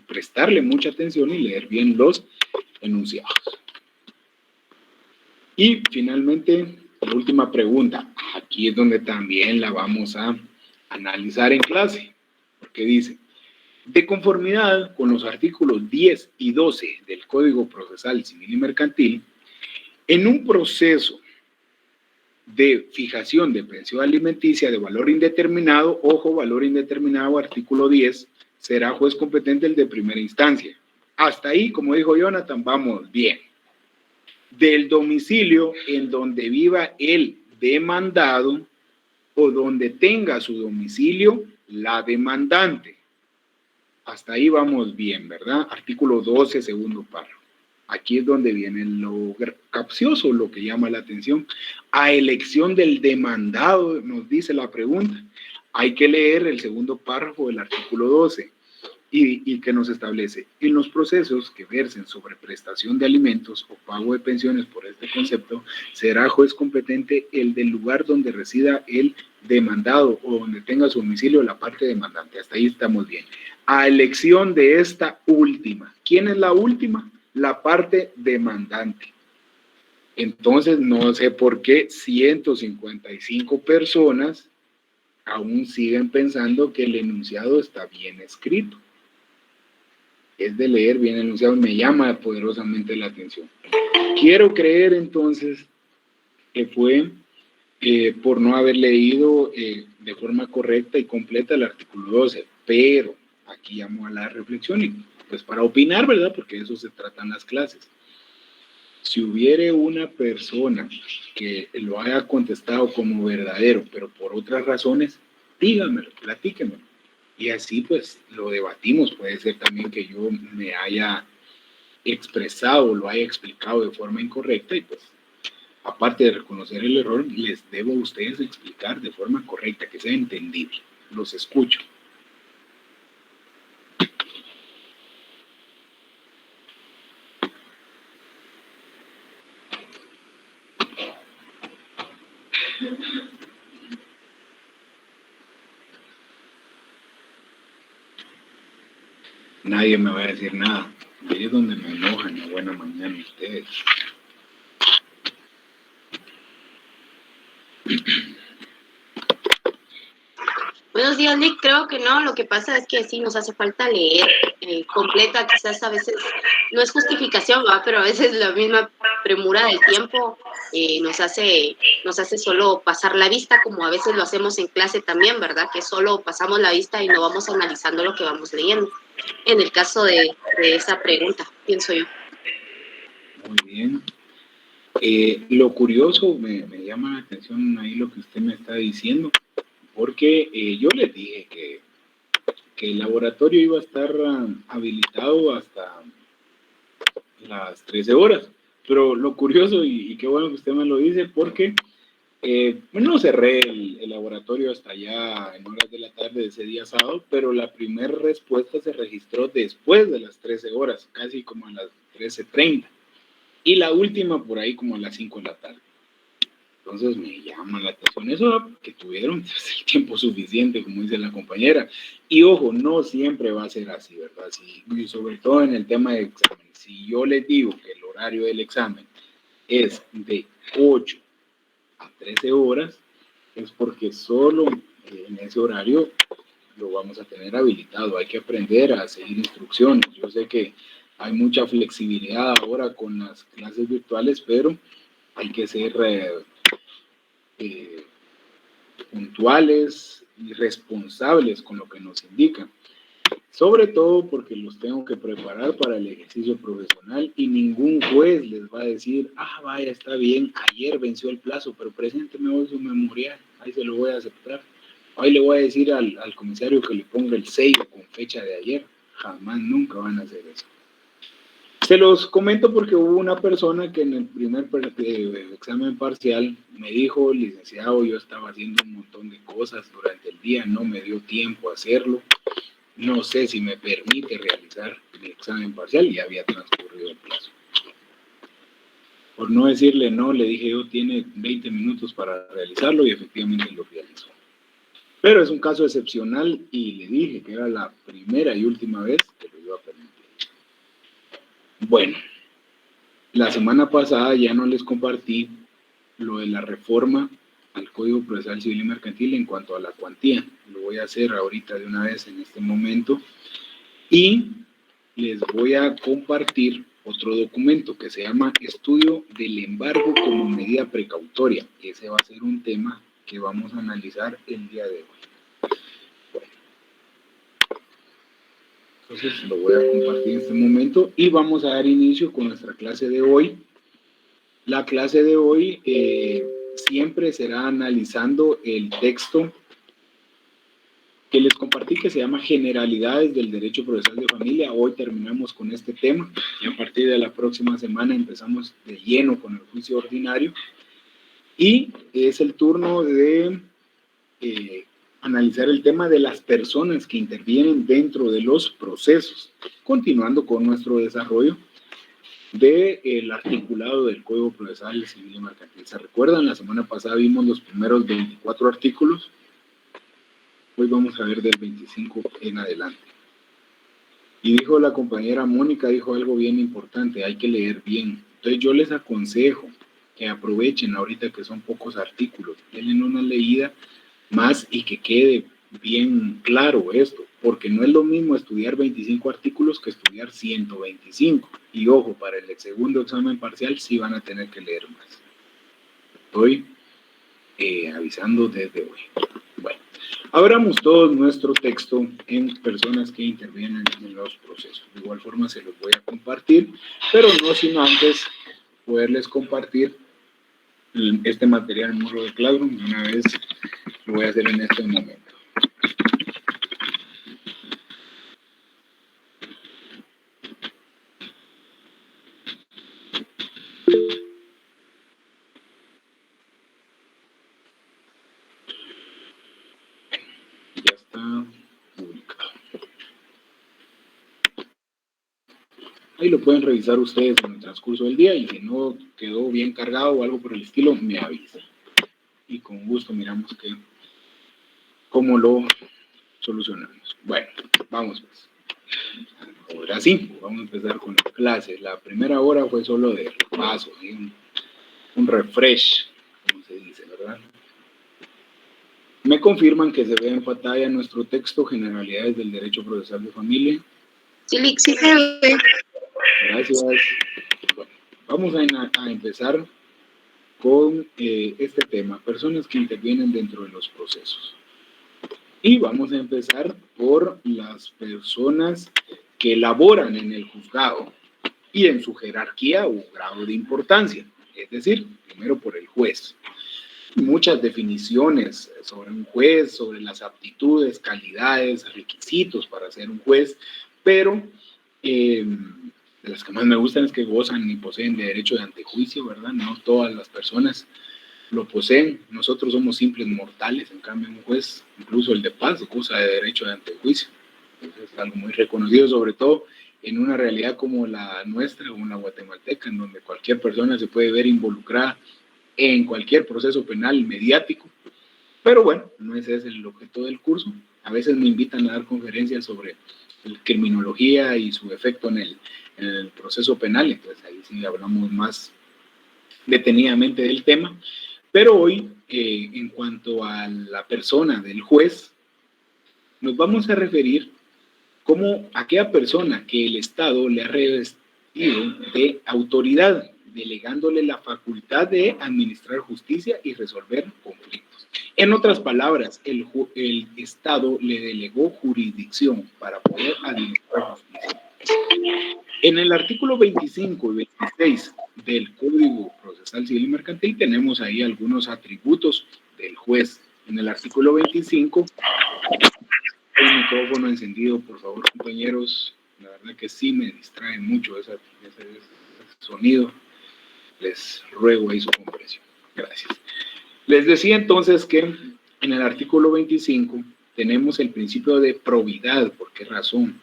prestarle mucha atención y leer bien los enunciados. Y finalmente, la última pregunta. Aquí es donde también la vamos a analizar en clase, porque dice: de conformidad con los artículos 10 y 12 del Código Procesal Civil y Mercantil, en un proceso de fijación de pensión alimenticia de valor indeterminado, ojo, valor indeterminado, artículo 10, será juez competente el de primera instancia. Hasta ahí, como dijo Jonathan, vamos bien. Del domicilio en donde viva el demandado o donde tenga su domicilio la demandante. Hasta ahí vamos bien, ¿verdad? Artículo 12, segundo párrafo. Aquí es donde viene lo capcioso, lo que llama la atención. A elección del demandado, nos dice la pregunta. Hay que leer el segundo párrafo del artículo 12 y que nos establece: en los procesos que versen sobre prestación de alimentos o pago de pensiones por este concepto, será juez competente el del lugar donde resida el demandado o donde tenga su domicilio la parte demandante. Hasta ahí estamos bien. A elección de esta última. ¿Quién es la última? La parte demandante. Entonces, no sé por qué 155 personas aún siguen pensando que el enunciado está bien escrito. Es de leer bien el enunciado, me llama poderosamente la atención. Quiero creer entonces que fue por no haber leído de forma correcta y completa el artículo 12, pero aquí llamo a la reflexión y pues para opinar, ¿verdad? Porque de eso se tratan las clases. Si hubiere una persona que lo haya contestado como verdadero, pero por otras razones, dígamelo, platíquemelo. Y así pues lo debatimos. Puede ser también que yo me haya expresado, lo haya explicado de forma incorrecta y pues aparte de reconocer el error, les debo a ustedes explicar de forma correcta, que sea entendible. Los escucho. Nadie me va a decir nada. Ahí es donde me enojan. Una buena mañana ustedes. Buenos días, Nick. Creo que no. Lo que pasa es que sí nos hace falta leer completa. Quizás a veces no es justificación, ¿va? Pero a veces la misma premura del tiempo nos hace solo pasar la vista, como a veces lo hacemos en clase también, ¿verdad? Que solo pasamos la vista y no vamos analizando lo que vamos leyendo. En el caso de esa pregunta, pienso yo. Muy bien. Lo curioso, me llama la atención ahí lo que usted me está diciendo, porque yo les dije que el laboratorio iba a estar habilitado hasta las 13 horas, pero lo curioso, y qué bueno que usted me lo dice, porque no cerré el laboratorio hasta ya en horas de la tarde de ese día sábado, pero la primera respuesta se registró después de las 13 horas, casi como a las 13:30. Y la última por ahí como a las 5 de la tarde. Entonces me llama la atención eso, que tuvieron el tiempo suficiente, como dice la compañera. Y ojo, no siempre va a ser así, ¿verdad? Y sobre todo en el tema de examen. Si yo les digo que el horario del examen es de 8 a 13 horas, es porque solo en ese horario lo vamos a tener habilitado. Hay que aprender a seguir instrucciones. Yo sé que hay mucha flexibilidad ahora con las clases virtuales, pero hay que ser puntuales y responsables con lo que nos indican. Sobre todo porque los tengo que preparar para el ejercicio profesional y ningún juez les va a decir, vaya, está bien, ayer venció el plazo, pero presénteme hoy su memorial, ahí se lo voy a aceptar. Hoy le voy a decir al comisario que le ponga el sello con fecha de ayer. Jamás, nunca van a hacer eso. Se los comento porque hubo una persona que en el primer examen parcial me dijo, licenciado, yo estaba haciendo un montón de cosas durante el día, no me dio tiempo a hacerlo. No sé si me permite realizar mi examen parcial y había transcurrido el plazo. Por no decirle no, le dije yo, tiene 20 minutos para realizarlo y efectivamente lo realizó. Pero es un caso excepcional y le dije que era la primera y última vez que lo iba a permitir. Bueno, la semana pasada ya no les compartí lo de la reforma al Código Procesal Civil y Mercantil en cuanto a la cuantía. Lo voy a hacer ahorita de una vez en este momento y les voy a compartir otro documento que se llama Estudio del Embargo como Medida Precautoria. Ese va a ser un tema que vamos a analizar el día de hoy. Bueno. Entonces lo voy a compartir en este momento y vamos a dar inicio con nuestra clase de hoy. La clase de hoy siempre será analizando el texto que les compartí que se llama Generalidades del Derecho Procesal de Familia. Hoy terminamos con este tema y a partir de la próxima semana empezamos de lleno con el juicio ordinario y es el turno de analizar el tema de las personas que intervienen dentro de los procesos, continuando con nuestro desarrollo del articulado del Código Procesal Civil y Mercantil. ¿Se recuerdan? La semana pasada vimos los primeros 24 artículos. Hoy vamos a ver del 25 en adelante. Y dijo la compañera Mónica, dijo algo bien importante, hay que leer bien. Entonces yo les aconsejo que aprovechen ahorita que son pocos artículos, denle una leída más y que quede bien claro esto, porque no es lo mismo estudiar 25 artículos que estudiar 125. Y ojo, para el segundo examen parcial sí van a tener que leer más. Estoy avisando desde hoy. Bueno, abramos todo nuestro texto en personas que intervienen en los procesos. De igual forma se los voy a compartir, pero no sin antes poderles compartir este material en Moodle Classroom. Una vez lo voy a hacer en este momento. Ya está publicado. Ahí lo pueden revisar ustedes en el transcurso del día y si no quedó bien cargado o algo por el estilo, me avisan. Y con gusto miramos cómo lo solucionamos. Bueno, vamos pues. Ahora sí, vamos a empezar con la clase. La primera hora fue solo de repaso, un refresh, como se dice, ¿verdad? Me confirman que se ve en pantalla nuestro texto Generalidades del Derecho Procesal de Familia. Sí, sí se ve. Gracias. Bueno, vamos a empezar con este tema, personas que intervienen dentro de los procesos. Y vamos a empezar por las personas que elaboran en el juzgado y en su jerarquía o grado de importancia, es decir, primero por el juez. Muchas definiciones sobre un juez, sobre las aptitudes, calidades, requisitos para ser un juez, pero de las que más me gustan es que gozan y poseen de derecho de antejuicio, ¿verdad? No todas las personas lo poseen, nosotros somos simples mortales, en cambio un juez, incluso el de paz, goza de derecho de antejuicio. Entonces es algo muy reconocido, sobre todo en una realidad como la nuestra, como la guatemalteca, en donde cualquier persona se puede ver involucrada en cualquier proceso penal mediático. Pero bueno, no ese es el objeto del curso. A veces me invitan a dar conferencias sobre criminología y su efecto en el proceso penal, entonces ahí sí hablamos más detenidamente del tema. Pero hoy, en cuanto a la persona del juez, nos vamos a referir como aquella persona que el Estado le ha revestido de autoridad, delegándole la facultad de administrar justicia y resolver conflictos. En otras palabras, el Estado le delegó jurisdicción para poder administrar justicia. En el artículo 25 y 26 del Código Procesal Civil y Mercantil tenemos ahí algunos atributos del juez. En el artículo 25, el micrófono encendido, por favor, compañeros. La verdad que sí me distrae mucho ese sonido. Les ruego ahí su comprensión. Gracias. Les decía entonces que en el artículo 25 tenemos el principio de probidad. ¿Por qué razón?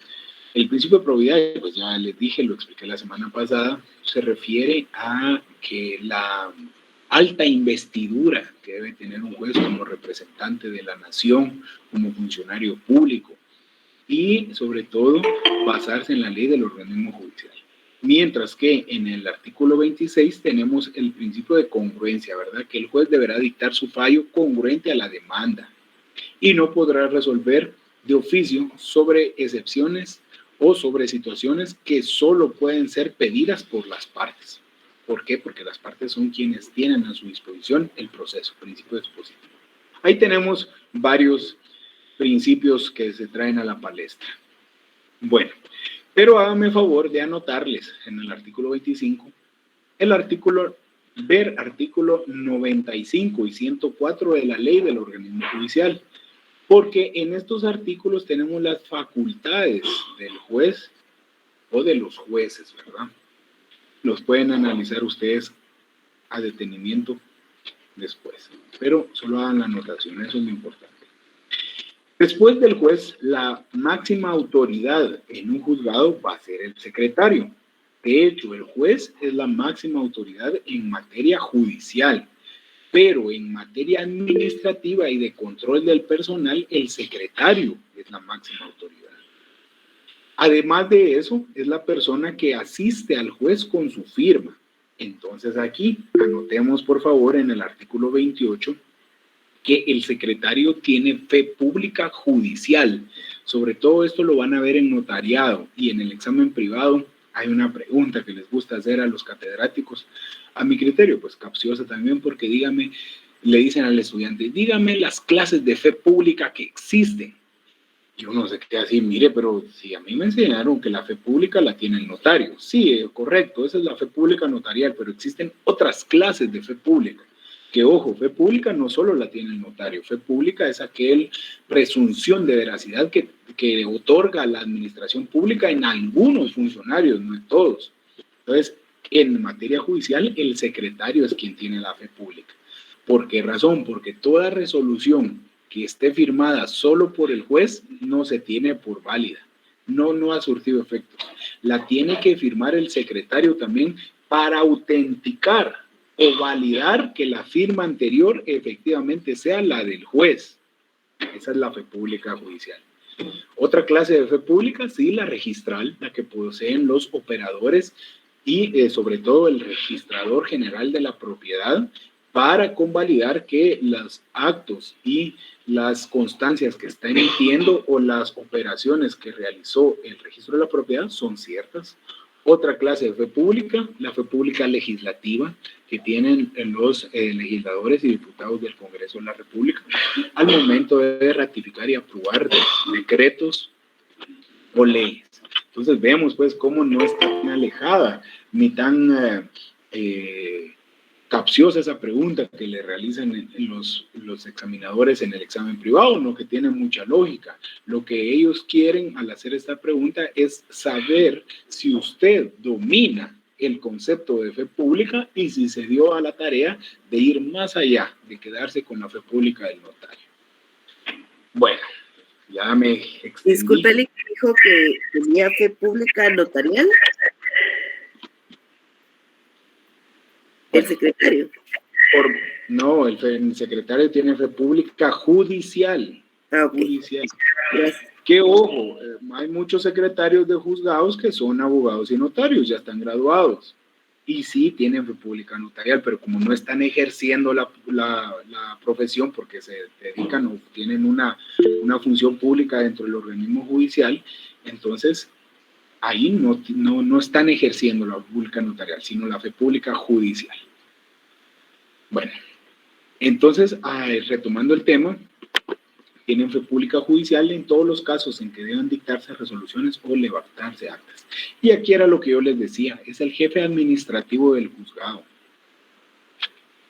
El principio de probidad, pues ya les dije, lo expliqué la semana pasada, se refiere a que la alta investidura que debe tener un juez como representante de la nación, como funcionario público, y sobre todo basarse en la ley del organismo judicial. Mientras que en el artículo 26 tenemos el principio de congruencia, ¿verdad? Que el juez deberá dictar su fallo congruente a la demanda y no podrá resolver de oficio sobre excepciones o sobre situaciones que solo pueden ser pedidas por las partes. ¿Por qué? Porque las partes son quienes tienen a su disposición el proceso, principio dispositivo. Ahí tenemos varios principios que se traen a la palestra. Bueno, pero háganme favor de anotarles en el artículo 25, ver artículo 95 y 104 de la ley del organismo judicial, porque en estos artículos tenemos las facultades del juez o de los jueces, ¿verdad? Los pueden analizar ustedes a detenimiento después, pero solo hagan la anotación, eso es lo importante. Después del juez, la máxima autoridad en un juzgado va a ser el secretario. De hecho, el juez es la máxima autoridad en materia judicial, pero en materia administrativa y de control del personal, el secretario es la máxima autoridad. Además de eso, es la persona que asiste al juez con su firma. Entonces aquí, anotemos por favor en el artículo 28, que el secretario tiene fe pública judicial. Sobre todo esto lo van a ver en notariado y en el examen privado. Hay una pregunta que les gusta hacer a los catedráticos, a mi criterio, pues capciosa también, porque le dicen al estudiante, dígame las clases de fe pública que existen. Yo no sé qué así, mire, pero si a mí me enseñaron que la fe pública la tiene el notario. Sí, correcto, esa es la fe pública notarial, pero existen otras clases de fe pública. Que ojo, fe pública no solo la tiene el notario, fe pública es aquel presunción de veracidad que otorga la administración pública en algunos funcionarios, no en todos. Entonces, en materia judicial, el secretario es quien tiene la fe pública. ¿Por qué razón? Porque toda resolución que esté firmada solo por el juez no se tiene por válida, no ha surtido efectos. La tiene que firmar el secretario también para autenticar o validar que la firma anterior efectivamente sea la del juez. Esa es la fe pública judicial. Otra clase de fe pública, sí, la registral, la que poseen los operadores y sobre todo el registrador general de la propiedad para convalidar que los actos y las constancias que está emitiendo o las operaciones que realizó el registro de la propiedad son ciertas. Otra clase de fe pública, la fe pública legislativa, que tienen los legisladores y diputados del Congreso de la República al momento de ratificar y aprobar decretos o leyes. Entonces vemos pues cómo no está tan alejada ni tan capciosa esa pregunta que le realizan en los examinadores en el examen privado, no, que tiene mucha lógica. Lo que ellos quieren al hacer esta pregunta es saber si usted domina el concepto de fe pública y si se dio a la tarea de ir más allá, de quedarse con la fe pública del notario. Bueno, ya me extendí. Disculpe, ¿le dijo que tenía fe pública notarial? El secretario. No, el secretario tiene fe pública judicial. Okay. Judicial. Que ojo, hay muchos secretarios de juzgados que son abogados y notarios, ya están graduados. y sí tienen fe pública notarial, pero como no están ejerciendo la profesión porque se dedican o tienen una función pública dentro del organismo judicial, entonces ahí no están ejerciendo la fe pública notarial, sino la fe pública judicial. Bueno, entonces, retomando el tema, tienen fe pública judicial en todos los casos en que deban dictarse resoluciones o levantarse actas. Y aquí era lo que yo les decía, es el jefe administrativo del juzgado.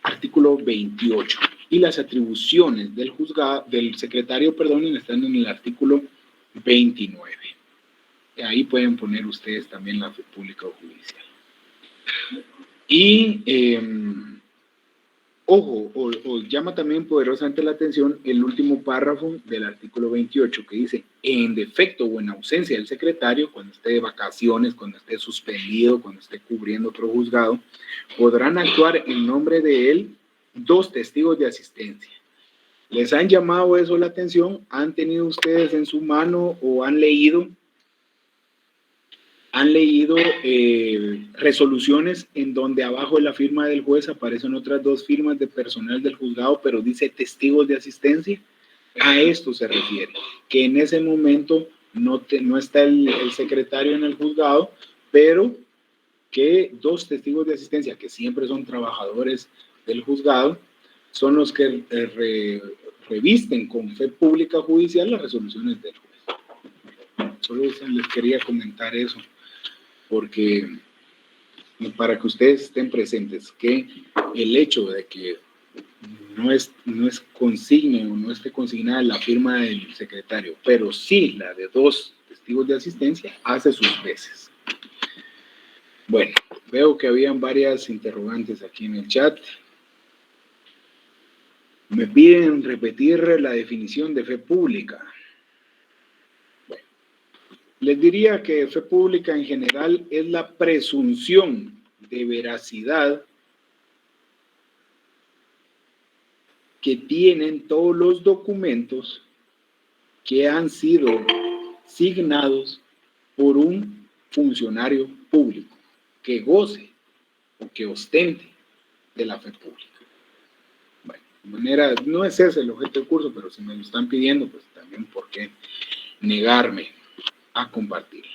Artículo 28. Y las atribuciones del secretario, están en el artículo 29. Ahí pueden poner ustedes también la fe pública o judicial. Y ojo, os llama también poderosamente la atención el último párrafo del artículo 28 que dice, en defecto o en ausencia del secretario, cuando esté de vacaciones, cuando esté suspendido, cuando esté cubriendo otro juzgado, podrán actuar en nombre de él 2 testigos de asistencia. ¿Les han llamado eso la atención? ¿Han tenido ustedes en su mano o han leído resoluciones en donde abajo de la firma del juez aparecen otras 2 firmas de personal del juzgado, pero dice testigos de asistencia? A esto se refiere, que en ese momento no está el secretario en el juzgado, pero que 2 testigos de asistencia, que siempre son trabajadores del juzgado, son los que revisten con fe pública judicial las resoluciones del juez. Solo les quería comentar eso, porque para que ustedes estén presentes que el hecho de que no es consigne o no esté consignada la firma del secretario, pero sí la de 2 testigos de asistencia, hace sus veces. Bueno, veo que habían varias interrogantes aquí en el chat. Me piden repetir la definición de fe pública. Bueno, les diría que fe pública en general es la presunción de veracidad que tienen todos los documentos que han sido signados por un funcionario público que goce o que ostente de la fe pública. Bueno, de manera, no es ese el objeto del curso, pero si me lo están pidiendo, pues también por qué negarme a compartirlo.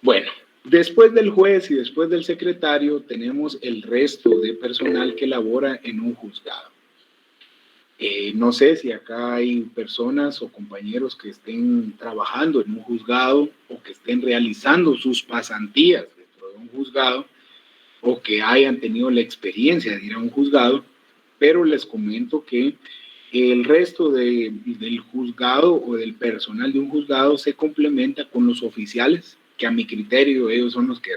Bueno, después del juez y después del secretario tenemos el resto de personal que labora en un juzgado. No sé si acá hay personas o compañeros que estén trabajando en un juzgado o que estén realizando sus pasantías dentro de un juzgado o que hayan tenido la experiencia de ir a un juzgado, pero les comento que el resto del juzgado o del personal de un juzgado se complementa con los oficiales, que a mi criterio ellos son los que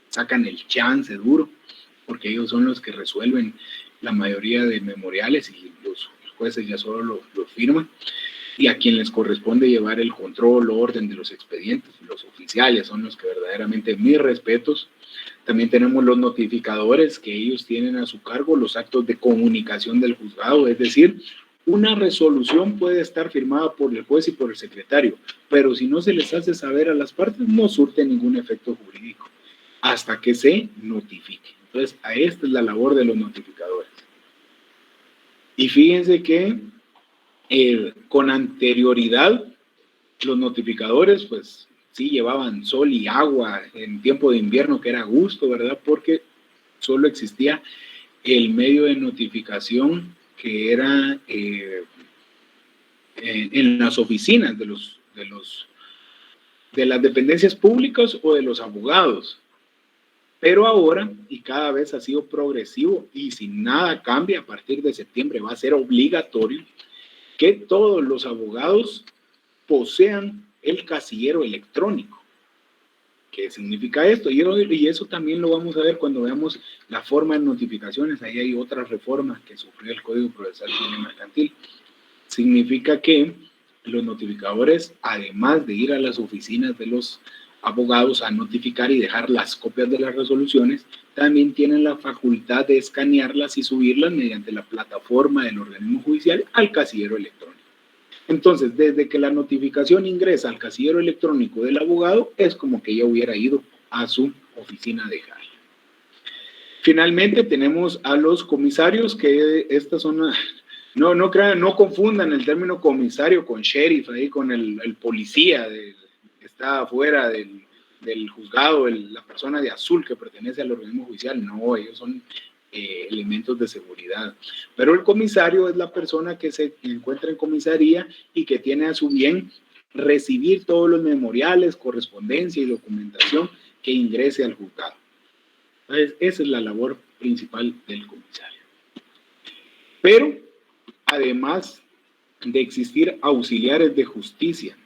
sacan el chance duro, porque ellos son los que resuelven la mayoría de memoriales y los jueces ya solo lo firman, y a quien les corresponde llevar el control, orden de los expedientes. Los oficiales son los que verdaderamente, mis respetos. También tenemos los notificadores, que ellos tienen a su cargo los actos de comunicación del juzgado, es decir, una resolución puede estar firmada por el juez y por el secretario, pero si no se les hace saber a las partes, no surte ningún efecto jurídico hasta que se notifique. Entonces, esta es la labor de los notificadores. Y fíjense que con anterioridad, los notificadores, pues sí llevaban sol y agua en tiempo de invierno, que era a gusto, ¿verdad? Porque solo existía el medio de notificación que era en las oficinas de las dependencias públicas o de los abogados. Pero ahora, y cada vez ha sido progresivo, y si nada cambia, a partir de septiembre va a ser obligatorio que todos los abogados posean el casillero electrónico. ¿Qué significa esto? Y eso también lo vamos a ver cuando veamos la forma de notificaciones. Ahí hay otras reformas que sufrió el Código Procesal Civil y Mercantil. Significa que los notificadores, además de ir a las oficinas de los abogados a notificar y dejar las copias de las resoluciones, también tienen la facultad de escanearlas y subirlas mediante la plataforma del organismo judicial al casillero electrónico. Entonces, desde que la notificación ingresa al casillero electrónico del abogado, es como que ya hubiera ido a su oficina a dejarla. Finalmente tenemos a los comisarios, que estas son, no crean, no confundan el término comisario con sheriff, ahí con el policía que está afuera del juzgado, la persona de azul que pertenece al organismo judicial. No, ellos son elementos de seguridad. Pero el comisario es la persona que se encuentra en comisaría y que tiene a su bien recibir todos los memoriales, correspondencia y documentación que ingrese al juzgado. Entonces, esa es la labor principal del comisario. Pero, además de existir auxiliares de justicia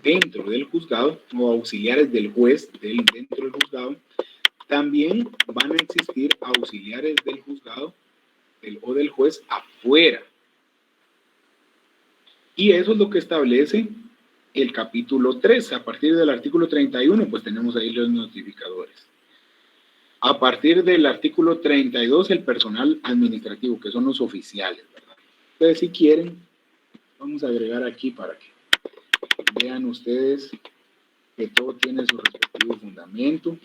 dentro del juzgado, o auxiliares del juez dentro del juzgado, también van a existir auxiliares del juzgado o del juez afuera. Y eso es lo que establece el capítulo 3. A partir del artículo 31, pues tenemos ahí los notificadores. A partir del artículo 32, el personal administrativo, que son los oficiales, ¿verdad? Entonces, si quieren, vamos a agregar aquí para que vean ustedes que todo tiene su respectivo fundamento.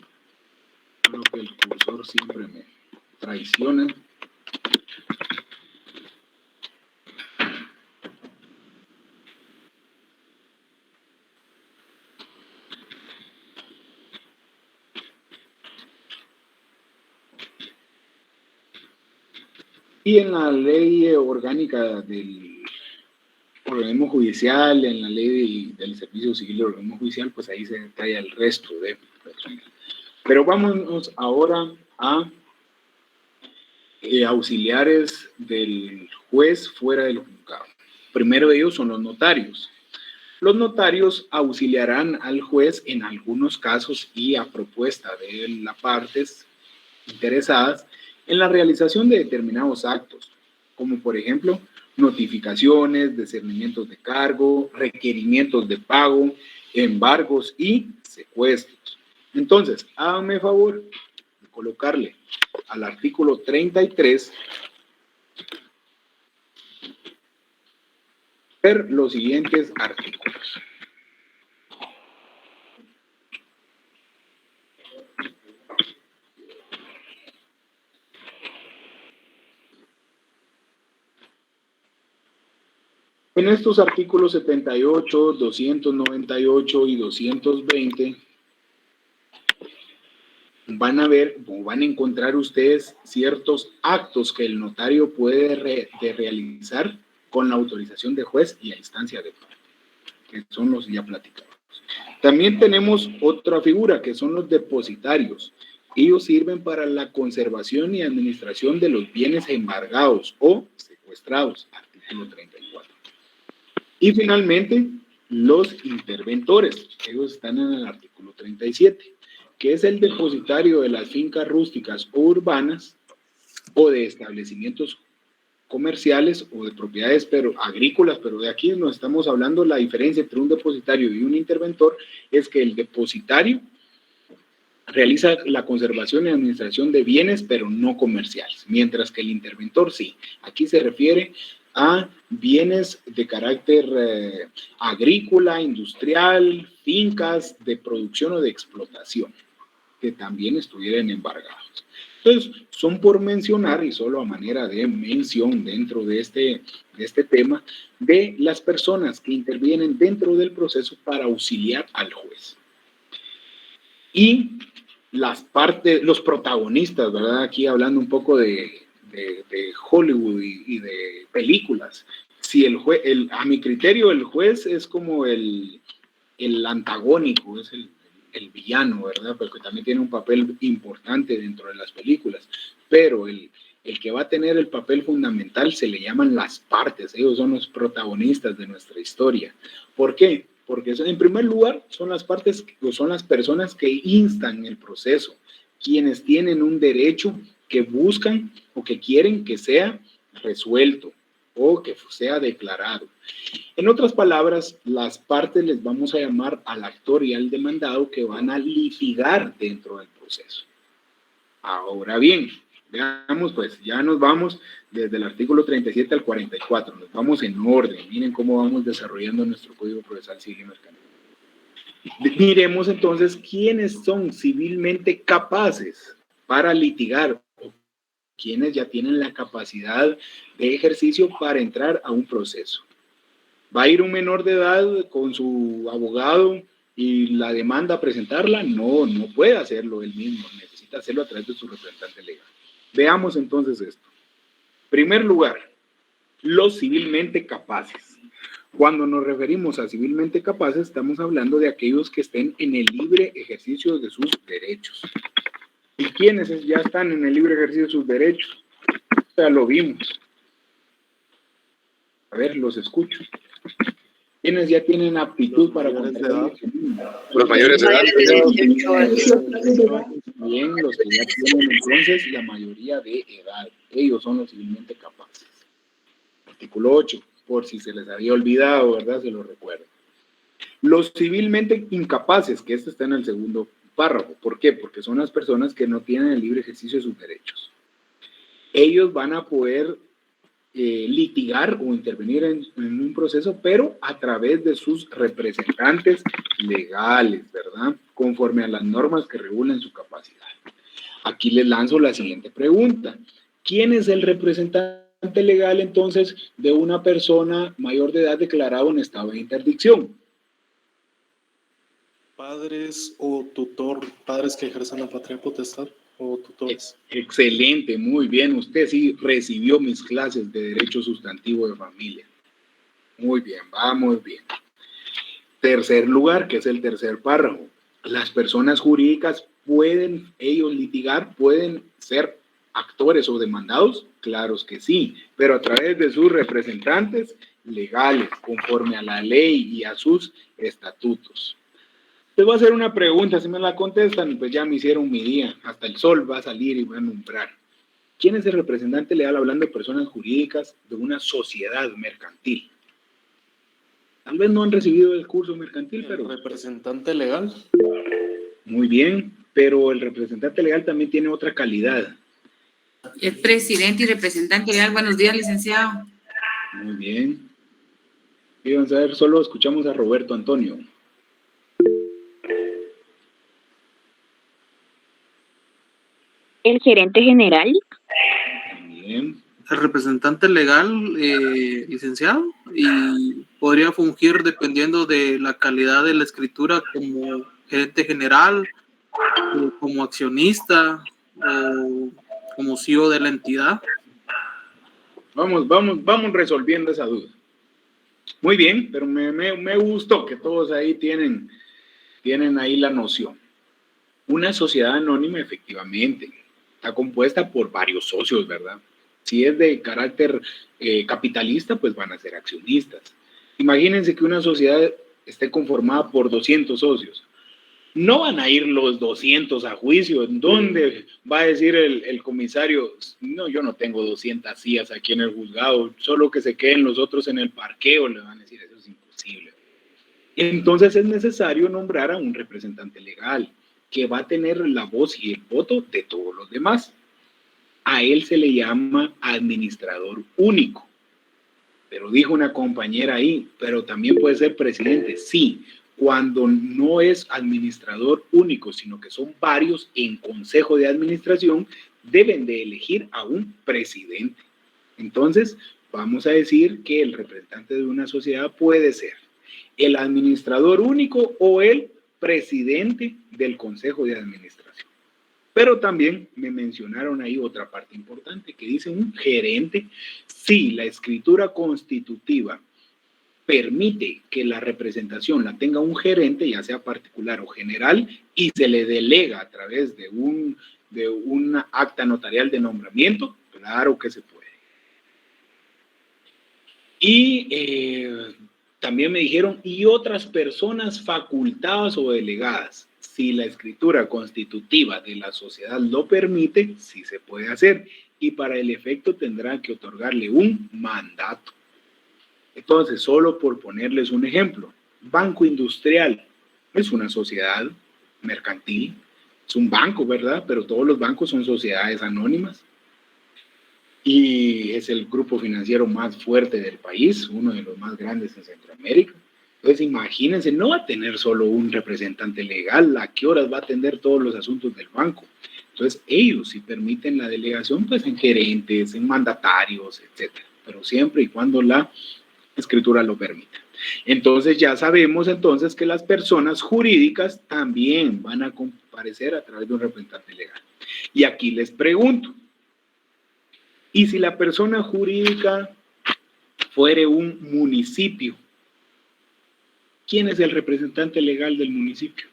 Creo que el cursor siempre me traiciona. Y en la ley orgánica del organismo judicial, en la ley del servicio civil del organismo judicial, pues ahí se detalla el resto de personas. Pero vámonos ahora a auxiliares del juez fuera del juzgado. Primero de ellos son los notarios. Los notarios auxiliarán al juez en algunos casos y a propuesta de las partes interesadas en la realización de determinados actos, como por ejemplo notificaciones, discernimientos de cargo, requerimientos de pago, embargos y secuestros. Entonces, háganme favor de colocarle al artículo 33 ver los siguientes artículos. En estos artículos 78, 298 y 220 van a ver o van a encontrar ustedes ciertos actos que el notario puede realizar con la autorización de juez y a instancia de parte, que son los ya platicados. También tenemos otra figura que son los depositarios. Ellos sirven para la conservación y administración de los bienes embargados o secuestrados, artículo 34. Y finalmente, los interventores, ellos están en el artículo 37, que es el depositario de las fincas rústicas o urbanas o de establecimientos comerciales o de propiedades agrícolas, pero de aquí nos estamos hablando. La diferencia entre un depositario y un interventor es que el depositario realiza la conservación y administración de bienes, pero no comerciales, mientras que el interventor sí. Aquí se refiere a bienes de carácter agrícola, industrial, fincas de producción o de explotación, que también estuvieran embargados. Entonces, son por mencionar, y solo a manera de mención dentro de este tema, de las personas que intervienen dentro del proceso para auxiliar al juez. Y las partes, los protagonistas, ¿verdad? Aquí hablando un poco de Hollywood y de películas. Si el juez, a mi criterio, el juez es como el antagónico, es el villano, ¿verdad? Porque también tiene un papel importante dentro de las películas. Pero el que va a tener el papel fundamental se le llaman las partes. Ellos son los protagonistas de nuestra historia. ¿Por qué? Porque en primer lugar son las partes, o son las personas que instan el proceso, quienes tienen un derecho que buscan o que quieren que sea resuelto o que sea declarado. En otras palabras, las partes les vamos a llamar al actor y al demandado que van a litigar dentro del proceso. Ahora bien, veamos, pues ya nos vamos desde el artículo 37 al 44, nos vamos en orden. Miren cómo vamos desarrollando nuestro Código Procesal Civil y Mercantil. Miremos entonces quiénes son civilmente capaces para litigar, o quienes ya tienen la capacidad de ejercicio para entrar a un proceso. ¿Va a ir un menor de edad con su abogado y la demanda a presentarla? No, no puede hacerlo él mismo, necesita hacerlo a través de su representante legal. Veamos entonces esto. Primer lugar, los civilmente capaces. Cuando nos referimos a civilmente capaces, estamos hablando de aquellos que estén en el libre ejercicio de sus derechos. ¿Y quiénes ya están en el libre ejercicio de sus derechos? Ya lo vimos. A ver, los escucho. ¿Quiénes ya tienen aptitud para contratar? Los mayores de edad. Bien, los que ya tienen entonces la mayoría de edad. Ellos son los civilmente capaces. Artículo 8, por si se les había olvidado, ¿verdad? Se lo recuerdo. Los civilmente incapaces, que este está en el segundo párrafo. ¿Por qué? Porque son las personas que no tienen el libre ejercicio de sus derechos. Ellos van a poder litigar o intervenir en un proceso, pero a través de sus representantes legales, ¿verdad? Conforme a las normas que regulen su capacidad. Aquí les lanzo la siguiente pregunta. ¿Quién es el representante legal, entonces, de una persona mayor de edad declarada en estado de interdicción? Padres o tutor, padres que ejercen la patria potestad o tutores. Excelente, muy bien. Usted sí recibió mis clases de Derecho Sustantivo de Familia. Muy bien, vamos bien. Tercer lugar, que es el tercer párrafo. Las personas jurídicas pueden ellos litigar, pueden ser actores o demandados, claro que sí, pero a través de sus representantes legales, conforme a la ley y a sus estatutos. Les voy a hacer una pregunta, si me la contestan, pues ya me hicieron mi día, hasta el sol va a salir y va a alumbrar. ¿Quién es el representante legal hablando de personas jurídicas de una sociedad mercantil? Tal vez no han recibido el curso mercantil, pero... ¿El representante legal? Muy bien, pero el representante legal también tiene otra calidad. El presidente y representante legal. Buenos días, licenciado. Muy bien. Y vamos a ver, solo escuchamos a Roberto Antonio. El gerente general. Bien. El representante legal, licenciado, y podría fungir dependiendo de la calidad de la escritura como gerente general, como accionista o como CEO de la entidad. Vamos resolviendo esa duda. Muy bien, pero me gustó que todos ahí tienen ahí la noción. Una sociedad anónima, efectivamente, está compuesta por varios socios, ¿verdad? Si es de carácter capitalista, pues van a ser accionistas. Imagínense que una sociedad esté conformada por 200 socios. No van a ir los 200 a juicio. ¿En dónde va a decir el comisario? No, yo no tengo 200 sillas aquí en el juzgado, solo que se queden los otros en el parqueo. Le van a decir, eso es imposible. Entonces es necesario nombrar a un representante legal que va a tener la voz y el voto de todos los demás. A él se le llama administrador único. Pero dijo una compañera ahí, pero también puede ser presidente. Sí, cuando no es administrador único, sino que son varios en consejo de administración, deben de elegir a un presidente. Entonces, vamos a decir que el representante de una sociedad puede ser el administrador único o el presidente del consejo de administración. Pero también me mencionaron ahí otra parte importante que dice un gerente. Si la escritura constitutiva permite que la representación la tenga un gerente, ya sea particular o general, y se le delega a través de una acta notarial de nombramiento, claro que se puede. Y también me dijeron, y otras personas facultadas o delegadas. Si la escritura constitutiva de la sociedad lo permite, sí se puede hacer. Y para el efecto tendrán que otorgarle un mandato. Entonces, solo por ponerles un ejemplo, Banco Industrial es una sociedad mercantil, es un banco, ¿verdad? Pero todos los bancos son sociedades anónimas. Y es el grupo financiero más fuerte del país, uno de los más grandes en Centroamérica. Entonces, imagínense, no va a tener solo un representante legal, ¿a qué horas va a atender todos los asuntos del banco? Entonces, Entonces, ellos sí permiten la delegación, pues en gerentes, en mandatarios, etcétera, pero siempre y cuando la escritura lo permita. Entonces, ya sabemos entonces que las personas jurídicas también van a comparecer a través de un representante legal. Y aquí les pregunto, ¿y si la persona jurídica fuere un municipio? ¿Quién es el representante legal del municipio?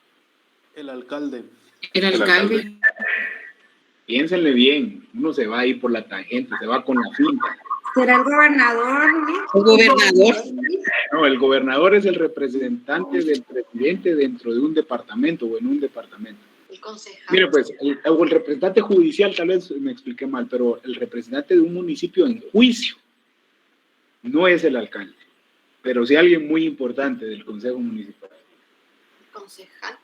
El alcalde. El alcalde. Piénsenle bien, uno se va a ir por la tangente, se va con la finta. ¿Será el gobernador? ¿El gobernador? No, el gobernador es el representante del presidente dentro de un departamento o en un departamento. El concejal. Mire, pues, el representante judicial, tal vez me expliqué mal, pero el representante de un municipio en juicio no es el alcalde, pero sí alguien muy importante del consejo municipal. El concejal.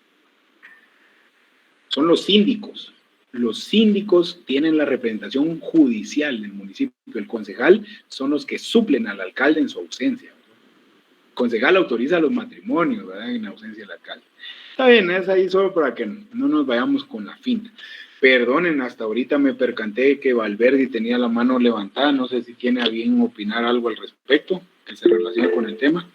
Son los síndicos. Los síndicos tienen la representación judicial del municipio. El concejal son los que suplen al alcalde en su ausencia. El concejal autoriza los matrimonios, ¿verdad?, en ausencia del alcalde. Está bien, es ahí solo para que no nos vayamos con la finta. Perdonen, hasta ahorita me percaté que Valverde tenía la mano levantada. No sé si tiene a bien opinar algo al respecto que se relaciona con el tema.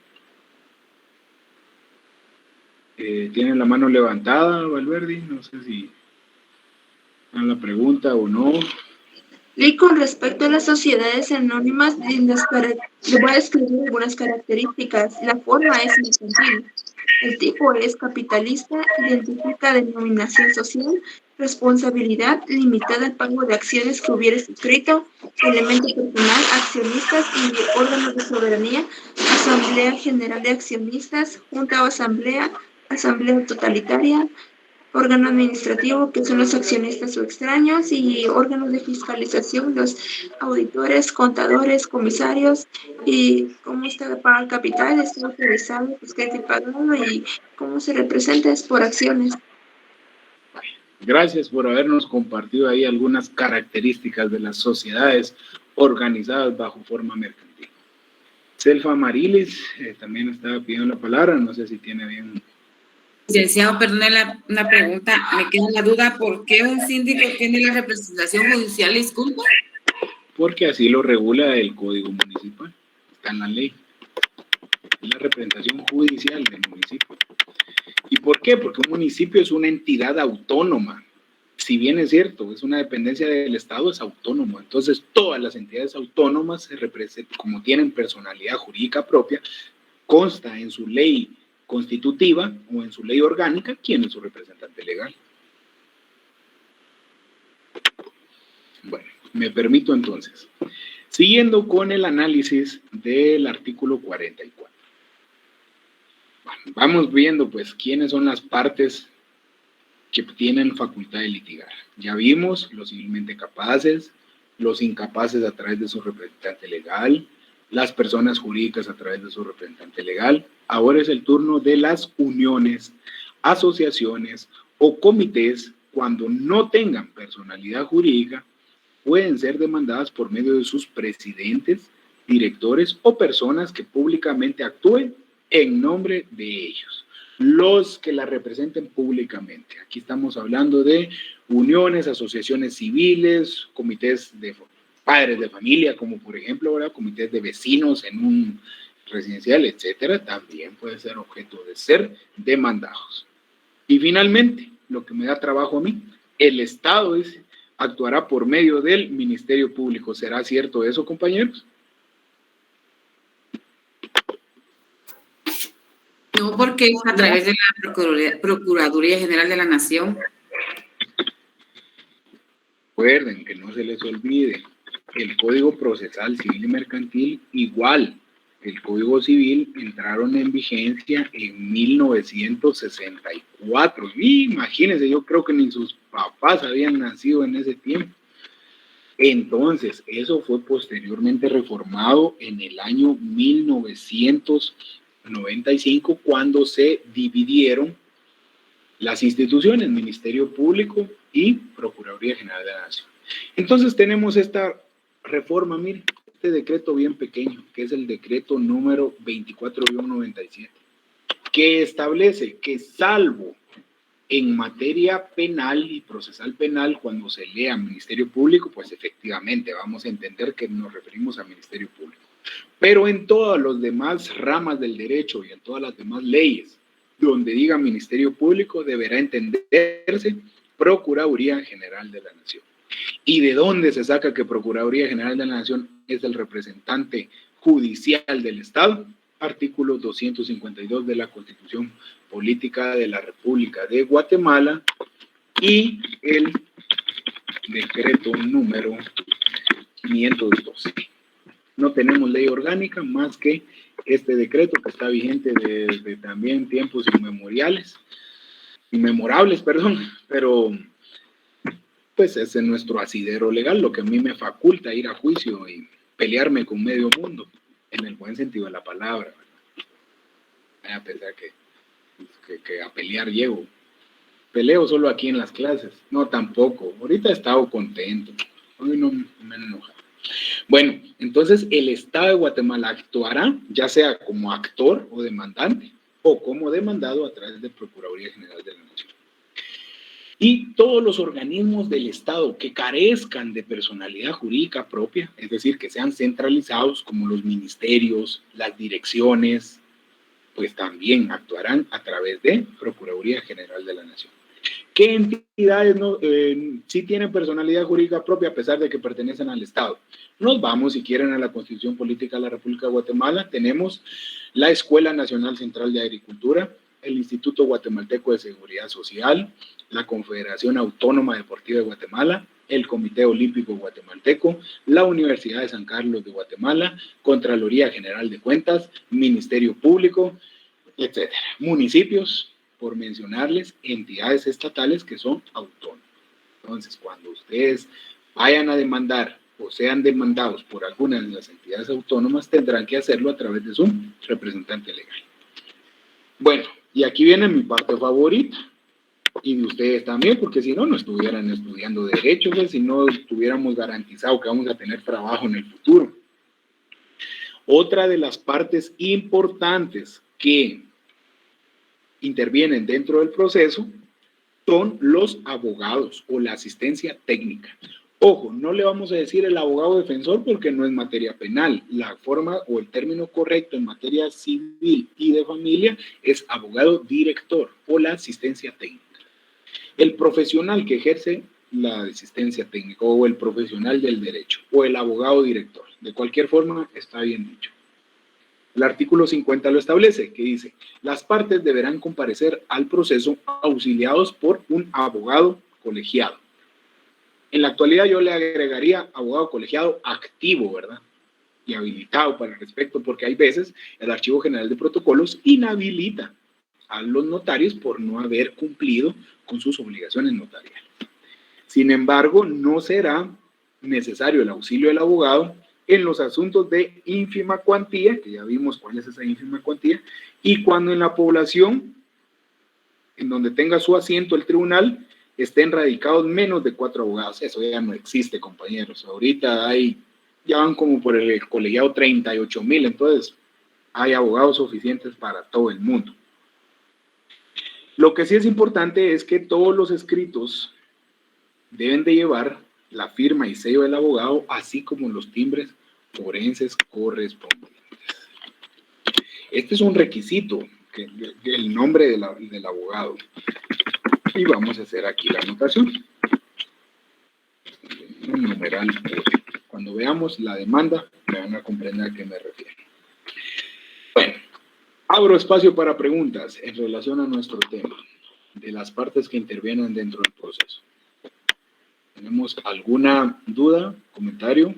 ¿Tiene la mano levantada, Valverde? No sé si a la pregunta o no. Y con respecto a las sociedades anónimas, le voy a describir algunas características. La forma es mercantil. El tipo es capitalista, identifica denominación social, responsabilidad limitada al pago de acciones que hubiera suscrito, elemento personal, accionistas y órganos de soberanía, asamblea general de accionistas, junta o asamblea totalitaria, órgano administrativo, que son los accionistas o extraños, y órganos de fiscalización, los auditores, contadores, comisarios, y cómo está pagado el capital, está autorizado, escrito y pagado, y cómo se representa es por acciones. Gracias por habernos compartido ahí algunas características de las sociedades organizadas bajo forma mercantil. Selfa Marilis también estaba pidiendo la palabra, no sé si tiene bien. Licenciado, perdone una pregunta, me queda la duda, ¿por qué un síndico tiene la representación judicial? Disculpa. Porque así lo regula el Código Municipal, está en la ley. Es la representación judicial del municipio. ¿Y por qué? Porque un municipio es una entidad autónoma. Si bien es cierto, es una dependencia del Estado, es autónomo. Entonces, todas las entidades autónomas se representan, como tienen personalidad jurídica propia, consta en su ley constitutiva o en su ley orgánica quién es su representante legal. Bueno, me permito entonces, siguiendo con el análisis del artículo 44. Bueno, vamos viendo pues quiénes son las partes que tienen facultad de litigar. Ya vimos los civilmente capaces, los incapaces a través de su representante legal, las personas jurídicas a través de su representante legal. Ahora es el turno de las uniones, asociaciones o comités. Cuando no tengan personalidad jurídica, pueden ser demandadas por medio de sus presidentes, directores o personas que públicamente actúen en nombre de ellos, los que la representen públicamente. Aquí estamos hablando de uniones, asociaciones civiles, comités de padres de familia, como por ejemplo, ¿verdad?, comités de vecinos en un residencial, etcétera, también puede ser objeto de ser demandados. Y finalmente, lo que me da trabajo a mí, el Estado actuará por medio del Ministerio Público. ¿Será cierto eso, compañeros? No, porque es a través de la Procuraduría General de la Nación. Recuerden que no se les olvide, el Código Procesal Civil y Mercantil, igual el Código Civil, entraron en vigencia en 1964. Y imagínense, yo creo que ni sus papás habían nacido en ese tiempo. Entonces, eso fue posteriormente reformado en el año 1995, cuando se dividieron las instituciones, Ministerio Público y Procuraduría General de la Nación. Entonces tenemos esta reforma, miren, este decreto bien pequeño, que es el decreto número 24-97, que establece que salvo En materia penal y procesal penal, cuando se lea Ministerio Público, pues efectivamente vamos a entender que nos referimos a Ministerio Público. Pero en todas las demás ramas del derecho y en todas las demás leyes donde diga Ministerio Público, deberá entenderse Procuraduría General de la Nación. ¿Y de dónde se saca que Procuraduría General de la Nación es el representante judicial del Estado? Artículo 252 de la Constitución Política de la República de Guatemala y el decreto número 512. No tenemos ley orgánica más que este decreto que está vigente desde también tiempos inmemorables, pero pues ese es nuestro asidero legal, lo que a mí me faculta ir a juicio y pelearme con medio mundo, en el buen sentido de la palabra, ¿verdad? A pesar que a pelear llego. Peleo solo aquí en las clases. No, tampoco. Ahorita he estado contento. Hoy no me enoja. Bueno, entonces el Estado de Guatemala actuará, ya sea como actor o demandante, o como demandado a través de Procuraduría General de la Nación. Y todos los organismos del Estado que carezcan de personalidad jurídica propia, es decir, que sean centralizados como los ministerios, las direcciones, pues también actuarán a través de Procuraduría General de la Nación. ¿Qué entidades sí tienen personalidad jurídica propia a pesar de que pertenecen al Estado? Nos vamos, si quieren, a la Constitución Política de la República de Guatemala. Tenemos la Escuela Nacional Central de Agricultura, el Instituto Guatemalteco de Seguridad Social, la Confederación Autónoma Deportiva de Guatemala, el Comité Olímpico Guatemalteco, la Universidad de San Carlos de Guatemala, Contraloría General de Cuentas, Ministerio Público, etcétera. Municipios, por mencionarles, entidades estatales que son autónomas. Entonces, cuando ustedes vayan a demandar o sean demandados por alguna de las entidades autónomas, tendrán que hacerlo a través de su representante legal. Bueno, y aquí viene mi parte favorita, y de ustedes también, porque si no, no estuvieran estudiando Derecho, pues, si no tuviéramos garantizado que vamos a tener trabajo en el futuro. Otra de las partes importantes que intervienen dentro del proceso son los abogados o la asistencia técnica. Ojo, no le vamos a decir el abogado defensor porque no es materia penal. La forma o el término correcto en materia civil y de familia es abogado director o la asistencia técnica. El profesional que ejerce la asistencia técnica o el profesional del derecho o el abogado director, de cualquier forma está bien dicho. El artículo 50 lo establece, que dice, las partes deberán comparecer al proceso auxiliados por un abogado colegiado. En la actualidad yo le agregaría abogado colegiado activo, ¿verdad? Y habilitado para el respecto, porque hay veces el Archivo General de Protocolos inhabilita a los notarios por no haber cumplido con sus obligaciones notariales. Sin embargo, no será necesario el auxilio del abogado en los asuntos de ínfima cuantía, que ya vimos cuál es esa ínfima cuantía, y cuando en la población, en donde tenga su asiento el tribunal, estén radicados menos de 4 abogados. Eso ya no existe, compañeros. Ahorita ya van como por el colegiado 38,000, entonces hay abogados suficientes para todo el mundo. Lo que sí es importante es que todos los escritos deben de llevar la firma y sello del abogado, así como los timbres forenses correspondientes. Este es un requisito, el nombre del abogado. Y vamos a hacer aquí la anotación. Un numeral. Cuando veamos la demanda, me van a comprender a qué me refiero. Bueno, abro espacio para preguntas en relación a nuestro tema, de las partes que intervienen dentro del proceso. ¿Tenemos alguna duda, comentario?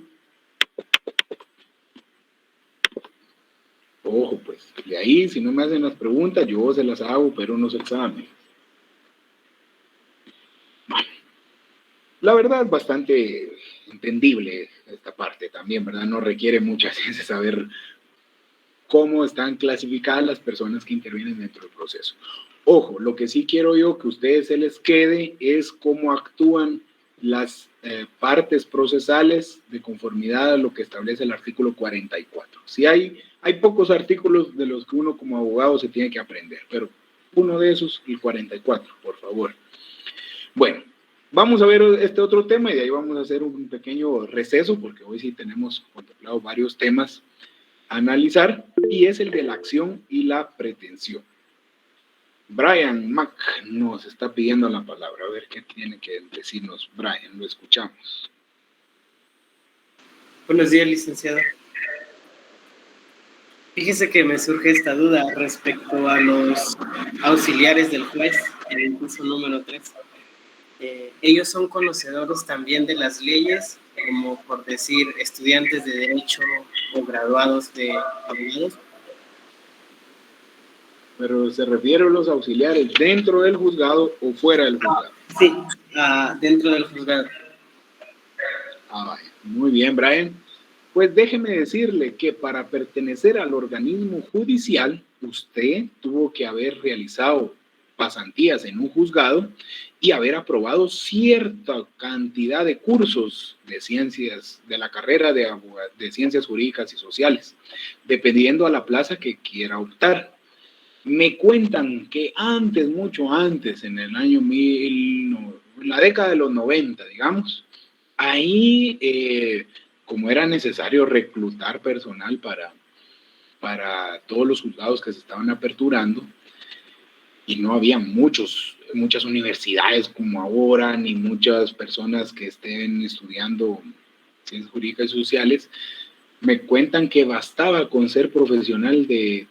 Ojo, pues, de ahí, si no me hacen las preguntas, yo se las hago, pero no se examen. Bueno, la verdad es bastante entendible esta parte también, ¿verdad? No requiere mucha ciencia saber cómo están clasificadas las personas que intervienen dentro del proceso. Ojo, lo que sí quiero yo que a ustedes se les quede es cómo actúan las partes procesales de conformidad a lo que establece el artículo 44. Si hay pocos artículos de los que uno como abogado se tiene que aprender, pero uno de esos, el 44, por favor. Bueno, vamos a ver este otro tema y de ahí vamos a hacer un pequeño receso porque hoy sí tenemos contemplado varios temas a analizar y es el de la acción y la pretensión. Brian Mack nos está pidiendo la palabra. A ver qué tiene que decirnos Brian, lo escuchamos. Buenos días, licenciado. Fíjese que me surge esta duda respecto a los auxiliares del juez en el curso número 3. Ellos son conocedores también de las leyes, como por decir estudiantes de Derecho o graduados de abogados. Pero se refiere a los auxiliares dentro del juzgado o fuera del juzgado. Sí, dentro del juzgado. Vaya. Muy bien, Brian. Pues déjeme decirle que para pertenecer al organismo judicial, usted tuvo que haber realizado pasantías en un juzgado y haber aprobado cierta cantidad de cursos de ciencias, de la carrera de ciencias jurídicas y sociales, dependiendo a la plaza que quiera optar. Me cuentan que antes, mucho antes, en el año en la década de los 90, digamos, ahí, como era necesario reclutar personal para todos los juzgados que se estaban aperturando, y no había muchas universidades como ahora, ni muchas personas que estén estudiando ciencias jurídicas y sociales, me cuentan que bastaba con ser profesional de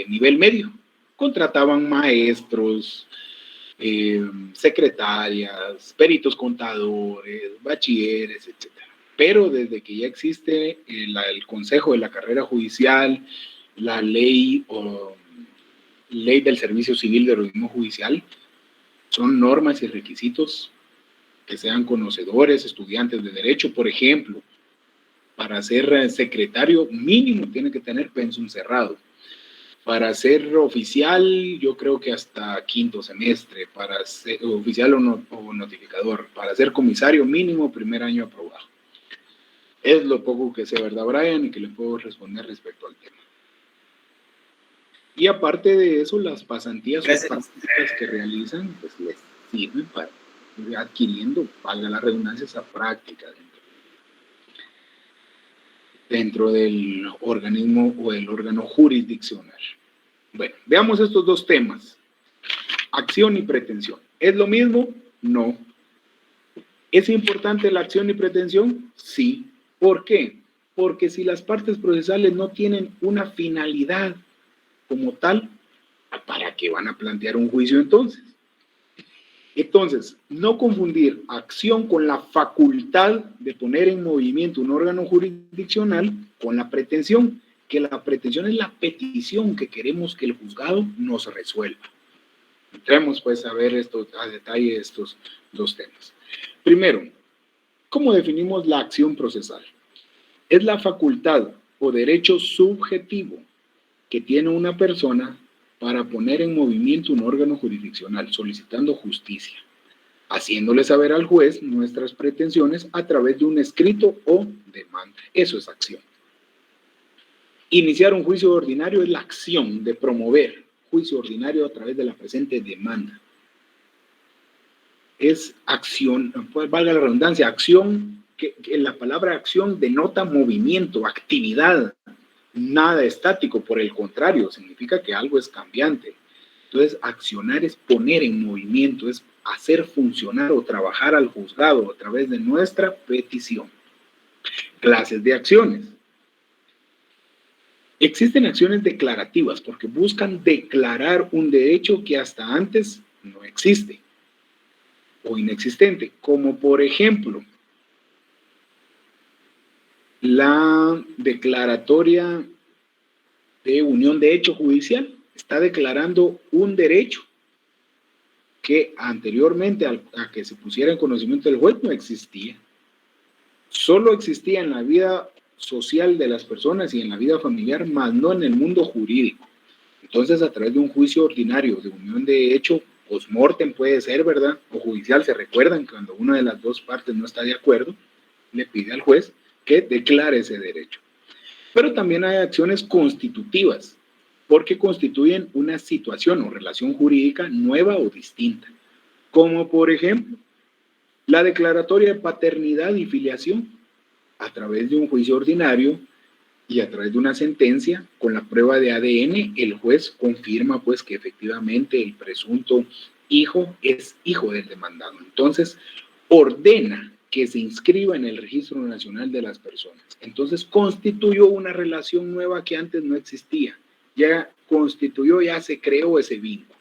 nivel medio. Contrataban maestros, secretarias, peritos contadores, bachilleres, etc. Pero desde que ya existe el Consejo de la Carrera Judicial, la ley del Servicio Civil del Organismo Judicial, son normas y requisitos que sean conocedores, estudiantes de Derecho. Por ejemplo, para ser secretario mínimo tiene que tener pensum cerrado. Para ser oficial, yo creo que hasta quinto semestre, para ser oficial o notificador. Para ser comisario mínimo, primer año aprobado. Es lo poco que sé, ¿verdad, Brian? Y que le puedo responder respecto al tema. Y aparte de eso, las pasantías o prácticas que realizan, pues les sirven para ir adquiriendo, valga la redundancia, esa práctica dentro del organismo o el órgano jurisdiccional. Bueno, veamos estos dos temas. Acción y pretensión. ¿Es lo mismo? No. ¿Es importante la acción y pretensión? Sí. ¿Por qué? Porque si las partes procesales no tienen una finalidad como tal, ¿para qué van a plantear un juicio entonces? Entonces, no confundir acción con la facultad de poner en movimiento un órgano jurisdiccional con la pretensión, que la pretensión es la petición que queremos que el juzgado nos resuelva. Entremos pues a ver a detalle estos dos temas. Primero, ¿cómo definimos la acción procesal? Es la facultad o derecho subjetivo que tiene una persona para poner en movimiento un órgano jurisdiccional, solicitando justicia, haciéndole saber al juez nuestras pretensiones a través de un escrito o demanda. Eso es acción. Iniciar un juicio ordinario es la acción de promover juicio ordinario a través de la presente demanda. Es acción, pues valga la redundancia, acción, que la palabra acción denota movimiento, actividad, nada estático, por el contrario, significa que algo es cambiante. Entonces, accionar es poner en movimiento, es hacer funcionar o trabajar al juzgado a través de nuestra petición. Clases de acciones. Existen acciones declarativas porque buscan declarar un derecho que hasta antes no existe o inexistente, como por ejemplo, la declaratoria de unión de hecho judicial está declarando un derecho que anteriormente a que se pusiera en conocimiento del juez no existía. Solo existía en la vida social de las personas y en la vida familiar, más no en el mundo jurídico. Entonces, a través de un juicio ordinario de unión de hecho, post-mortem puede ser, ¿verdad? O judicial, se recuerdan que cuando una de las dos partes no está de acuerdo, le pide al juez que declare ese derecho. Pero también hay acciones constitutivas, porque constituyen una situación o relación jurídica nueva o distinta, como por ejemplo la declaratoria de paternidad y filiación a través de un juicio ordinario y a través de una sentencia. Con la prueba de ADN el juez confirma pues que efectivamente el presunto hijo es hijo del demandado. Entonces ordena que se inscriba en el Registro Nacional de las Personas. Entonces constituyó una relación nueva que antes no existía. Ya constituyó, ya se creó ese vínculo.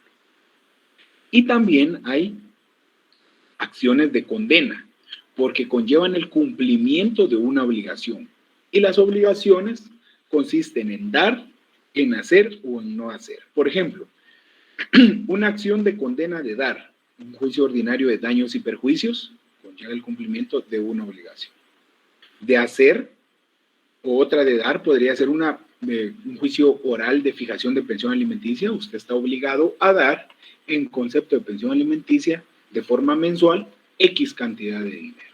Y también hay acciones de condena, porque conllevan el cumplimiento de una obligación. Y las obligaciones consisten en dar, en hacer o en no hacer. Por ejemplo, una acción de condena de dar, un juicio ordinario de daños y perjuicios, conlleva el cumplimiento de una obligación. De hacer, o otra de dar, podría ser un juicio oral de fijación de pensión alimenticia. Usted está obligado a dar en concepto de pensión alimenticia de forma mensual X cantidad de dinero.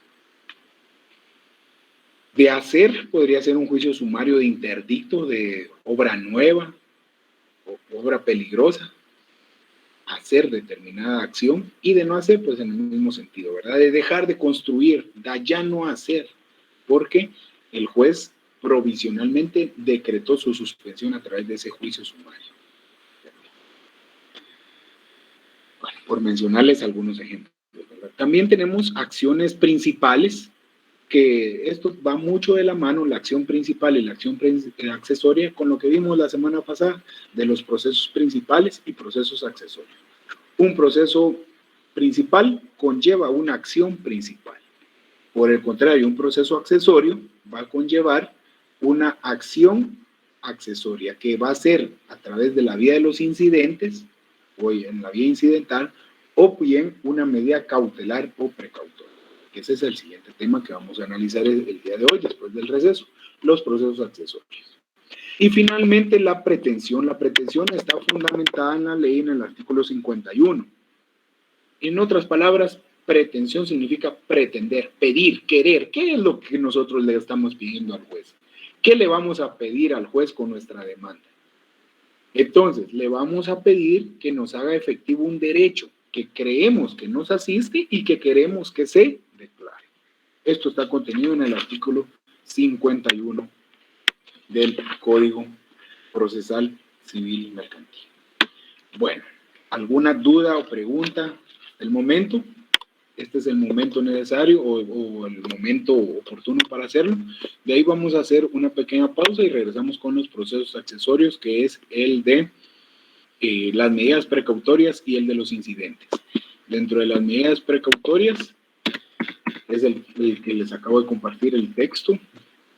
De hacer podría ser un juicio sumario de interdicto de obra nueva o obra peligrosa, hacer determinada acción, y de no hacer, pues en el mismo sentido, ¿verdad? De dejar de construir, da ya no hacer, porque el juez provisionalmente decretó su suspensión a través de ese juicio sumario. Bueno, por mencionarles algunos ejemplos, ¿verdad? También tenemos acciones principales, que esto va mucho de la mano, la acción principal y la acción accesoria, con lo que vimos la semana pasada de los procesos principales y procesos accesorios. Un proceso principal conlleva una acción principal. Por el contrario, un proceso accesorio va a conllevar una acción accesoria, que va a ser a través de la vía de los incidentes, o en la vía incidental, o bien una medida cautelar o precautoria. Ese es el siguiente tema que vamos a analizar el día de hoy, después del receso, los procesos accesorios. Y finalmente la pretensión. La pretensión está fundamentada en la ley en el artículo 51. En otras palabras, pretensión significa pretender, pedir, querer. ¿Qué es lo que nosotros le estamos pidiendo al juez? ¿Qué le vamos a pedir al juez con nuestra demanda? Entonces, le vamos a pedir que nos haga efectivo un derecho que creemos que nos asiste y que queremos que se declare. Esto está contenido en el artículo 51 del Código Procesal Civil y Mercantil. Bueno, ¿alguna duda o pregunta del momento? Este es el momento necesario o el momento oportuno para hacerlo. De ahí vamos a hacer una pequeña pausa y regresamos con los procesos accesorios, que es el de las medidas precautorias y el de los incidentes. Dentro de las medidas precautorias es el que les acabo de compartir el texto,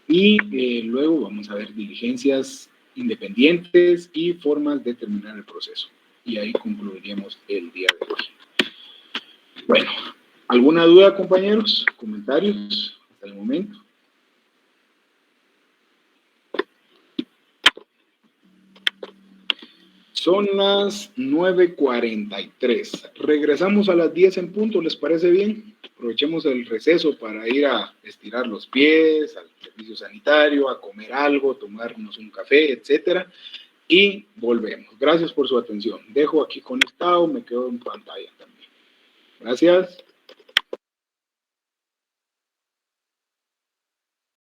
y luego vamos a ver diligencias independientes y formas de terminar el proceso, y ahí concluiríamos el día de hoy. Bueno, ¿alguna duda, compañeros? ¿Comentarios hasta el momento? Son las 9:43. Regresamos a las 10 en punto, ¿les parece bien? Aprovechemos el receso para ir a estirar los pies, al servicio sanitario, a comer algo, tomarnos un café, etcétera, y volvemos. Gracias por su atención. Dejo aquí conectado, me quedo en pantalla también. Gracias.